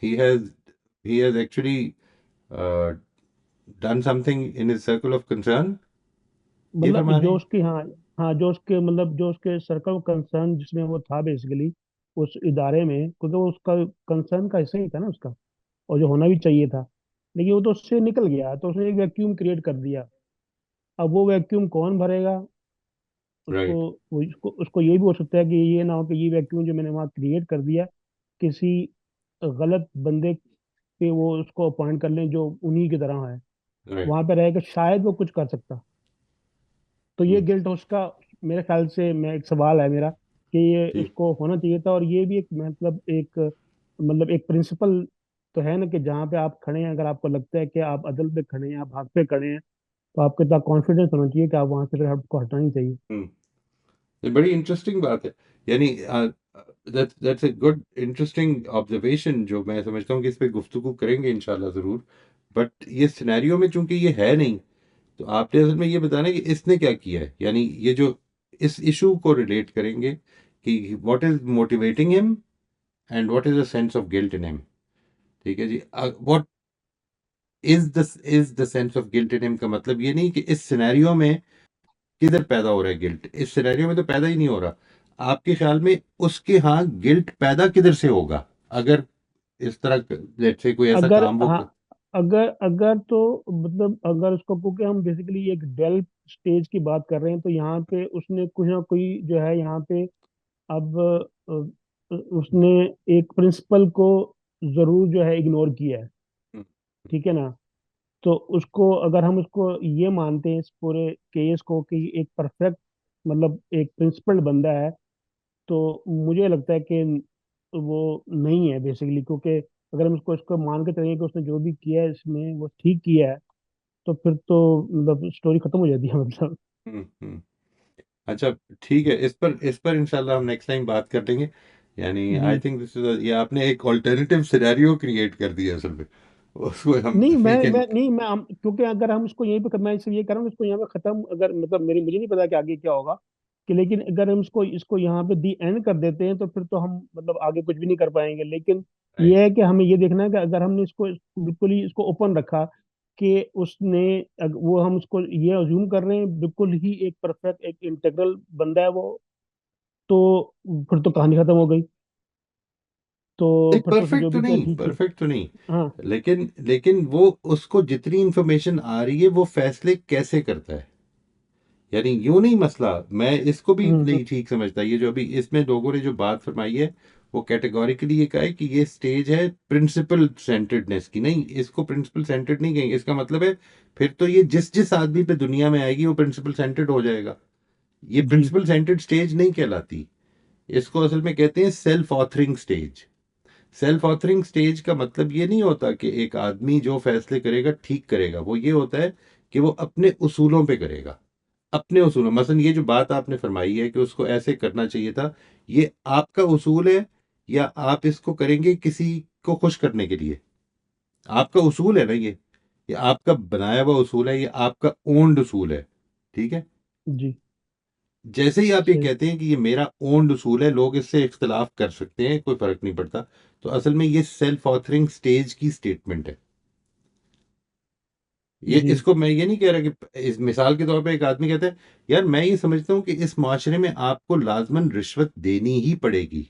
he has he has actually done something in his circle of concern, ये मतलब फरमा रहे जो हैं। उसकी हाँ, हाँ जो उसके मतलब जो उसके सर्कल ऑफ कंसर्न जिसमें वो था बेसिकली उस इदारे में, क्योंकि वो उसका कंसर्न का हिस्सा ही था ना उसका, और जो होना भी चाहिए था। लेकिन वो तो उससे निकल गया तो उसने एक वैक्यूम क्रिएट कर दिया। अब वो वैक्यूम कौन भरेगा उसको, राइट। वो उसको ये भी हो सकता है कि ये ना हो कि ये वैक्यूम जो मैंने वहाँ क्रिएट कर दिया किसी गलत बंदे पे वो उसको अपॉइंट कर लें जो उन्हीं की तरह है, राइट। वहां पे रह के शायद वो कुछ कर सकता। तो ये हम्म। गिल्ट उसका मेरे ख्याल से, मैं एक सवाल है मेरा कि ये ठीक। उसको होना चाहिए था। और ये भी एक मतलब एक प्रिंसिपल तो है ना कि जहाँ पे आप खड़े हैं, अगर आपको लगता है कि आप अदल पे खड़े हैं, आप हक पे खड़े हैं, तो आपके इतना कॉन्फिडेंस होना चाहिए कि आप वहां से फिर आपको हटना नहीं चाहिए। ये बड़ी इंटरेस्टिंग बात है। यानी that's a good interesting observation, जो मैं समझता हूँ कि इस पे गुफ्तगू करेंगे इंशाल्लाह ज़रूर। बट ये सिनेरियो में चूंकि ये है नहीं, तो आपने असल में ये बताना कि इसने क्या किया है। यानी ये जो इस इशू को रिलेट करेंगे कि what is motivating him and what is the sense of guilt in him. ठीक है जी। What is the sense of guilt in him का मतलब ये नहीं कि इस सिनेरियो में किधर पैदा हो रहा है गिल्ट। इस सिनेरियो में तो पैदा ही नहीं हो रहा। आपके ख्याल में उसके यहाँ गिल्ट पैदा किधर से होगा, अगर इस तरह लेट्स से कोई ऐसा अगर काम वो हाँ, अगर अगर तो मतलब अगर उसको, क्योंकि हम बेसिकली एक डेवलप स्टेज की बात कर रहे हैं, तो यहाँ पे उसने कुछ ना कोई जो है यहाँ पे अब उसने एक प्रिंसिपल को जरूर जो है इग्नोर किया है। हम्म, ठीक है ना? तो उसको, अगर हम उसको ये मानते हैं इस पूरे केस को कि एक परफेक्ट मतलब एक प्रिंसिपल बंदा है, तो मुझे लगता है कि वो नहीं है बेसिकली, क्योंकि अगर हम इसको इसको मान के चलेंगे कि उसने जो भी किया है इसमें वो ठीक किया है, तो फिर तो मतलब स्टोरी खत्म हो जाती है मतलब। हम्म, हम्म। अच्छा, ठीक है, इस पर इंशाल्लाह हम नेक्स्ट टाइम बात कर लेंगे। यानी आई जी। थिंक दिस इज, ये आपने एक ऑल्टरनेटिव सिनेरियो क्रिएट कर दिया असल में, उसको हम नहीं वी मैं कैन। मैं नहीं मैं क्योंकि अगर हम इसको यहीं पे, मैं इसलिए ये कर रहा हूँ इसको यहाँ पे खत्म, अगर मतलब मेरी मुझे नहीं पता कि आगे क्या होगा, कि लेकिन अगर हम इसको इसको यहाँ पे दी एंड कर देते हैं तो फिर तो हम मतलब आगे कुछ भी नहीं कर पाएंगे। लेकिन ये है कि हमें ये देखना है कि अगर हमने इसको बिल्कुल ही इसको ओपन रखा कि उसने वो हम उसको ये अज्यूम कर रहे हैं बिल्कुल ही एक परफेक्ट एक इंटीग्रल बंदा है वो, तो फिर तो कहानी खत्म हो गई। तो नहीं, फिर तो जो भी किया ठीक है। परफेक्ट तो नहीं, हाँ। लेकिन वो उसको जितनी इंफॉर्मेशन आ रही है वो फैसले कैसे करता है। यानी यूं नहीं मसला, मैं इसको भी हम्म। नहीं ठीक समझता। ये जो अभी इसमें लोगों ने जो बात फरमाई है, वो कैटेगोरिकली ये कहा है कि ये स्टेज है प्रिंसिपल सेंटर्डनेस की। नहीं, इसको प्रिंसिपल सेंटर्ड नहीं कहेंगे। इसका मतलब है फिर तो ये जिस जिस आदमी पे दुनिया में आएगी वो प्रिंसिपल सेंटर्ड हो जाएगा। ये जी प्रिंसिपल सेंटर्ड स्टेज नहीं कहलाती। इसको असल में कहते हैं self authoring stage. Self authoring stage का मतलब ये नहीं होता कि एक आदमी जो फैसले करेगा ठीक करेगा। वो ये होता है कि वो अपने उसूलों पे करेगा, अपने उसूलों। मसलन ये जो बात आपने फरमाई है कि उसको ऐसे करना चाहिए था, ये आपका उसूल है या आप इसको करेंगे किसी को खुश करने के लिए? आपका उसूल है ना ये आपका बनाया हुआ उसूल है, ये आपका ओन्ड उसूल है। ठीक है। जी। जैसे ही आप ये सही। कहते हैं कि ये मेरा ओन्ड उसूल है, लोग इससे इख्तलाफ कर सकते हैं, कोई फर्क नहीं पड़ता, तो असल में ये सेल्फ ऑथरिंग स्टेज की स्टेटमेंट है। ये जी। इसको मैं ये नहीं कह रहा कि इस मिसाल के तौर पे एक आदमी कहता है यार मैं ये समझता हूँ कि इस माशरे में आपको लाजमन रिश्वत देनी ही पड़ेगी।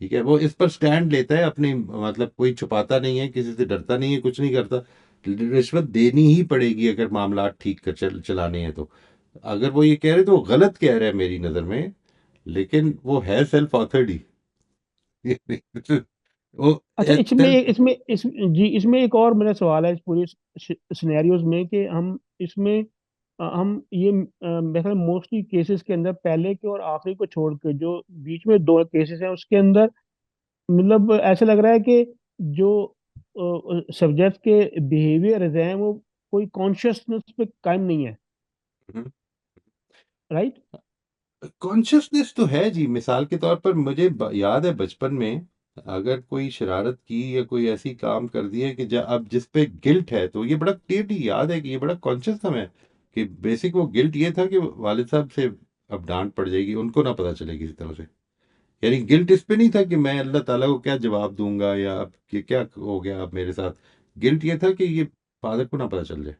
ठीक है, वो इस पर स्टैंड लेता है अपनी, मतलब कोई छुपाता नहीं है, किसी से डरता नहीं है, कुछ नहीं करता। रिश्वत देनी ही पड़ेगी अगर मामला ठीक कर चलाने हैं तो। अगर वो ये कह रहे तो वो गलत कह रहा है मेरी नज़र में, लेकिन वो है सेल्फ ऑथर्ड ही। वो अच्छा, सेल्फ। जी इसमें एक और मेरा सवाल है इस पूरे सिनेरियोज में कि हम इसमें हम ये मेरे ख्याल मोस्टली केसेस के अंदर पहले के और आखिरी को छोड़ के जो बीच में दो केसेस हैं उसके अंदर मतलब ऐसा लग रहा है कि जो सब्जेक्ट के बिहेवियर हैं वो कोई कॉन्शियसनेस पे कायम नहीं है। राइट। कॉन्शियसनेस तो है जी। मिसाल के तौर पर मुझे याद है बचपन में, अगर कोई शरारत की या कोई ऐसी काम कर दिया कि अब जिस पे गिल्ट है, तो ये बड़ा क्लियरली याद है कि ये बड़ा कॉन्शियस था मैं, कि बेसिक वो गिल्ट ये था कि वालिद साहब से अब डांट पड़ जाएगी, उनको ना पता चले किसी तरह से। यानी गिल्ट इस पे नहीं था कि मैं अल्लाह ताला को क्या जवाब दूंगा या अब ये क्या हो गया अब मेरे साथ। गिल्ट ये था कि ये फादर को ना पता चल जाए।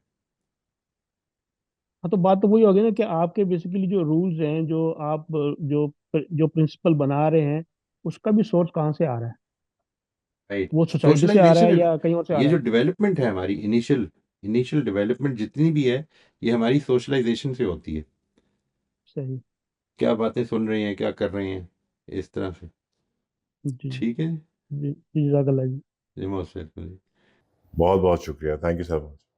हाँ, तो बात तो वही होगी ना कि आपके बेसिकली जो रूल्स हैं जो आप जो जो प्रिंसिपल बना रहे हैं उसका भी सोर्स कहाँ से आ रहा है? राइट। वो सोसाइटी से आ रहा है सोशलाइजेशन, या कहीं और से आ ये रहा जो है? डेवलपमेंट है हमारी, इनिशियल इनिशियल डेवलपमेंट जितनी भी है, ये हमारी सोशलाइजेशन से होती है। सही। क्या बातें सुन रहे हैं, क्या कर रहे हैं, इस तरह से। जी। ठीक है जी, जज़ाकल्लाह जी। जी, मोस्ट वेलकम। बहुत बहुत शुक्रिया, थैंक यू सर मच।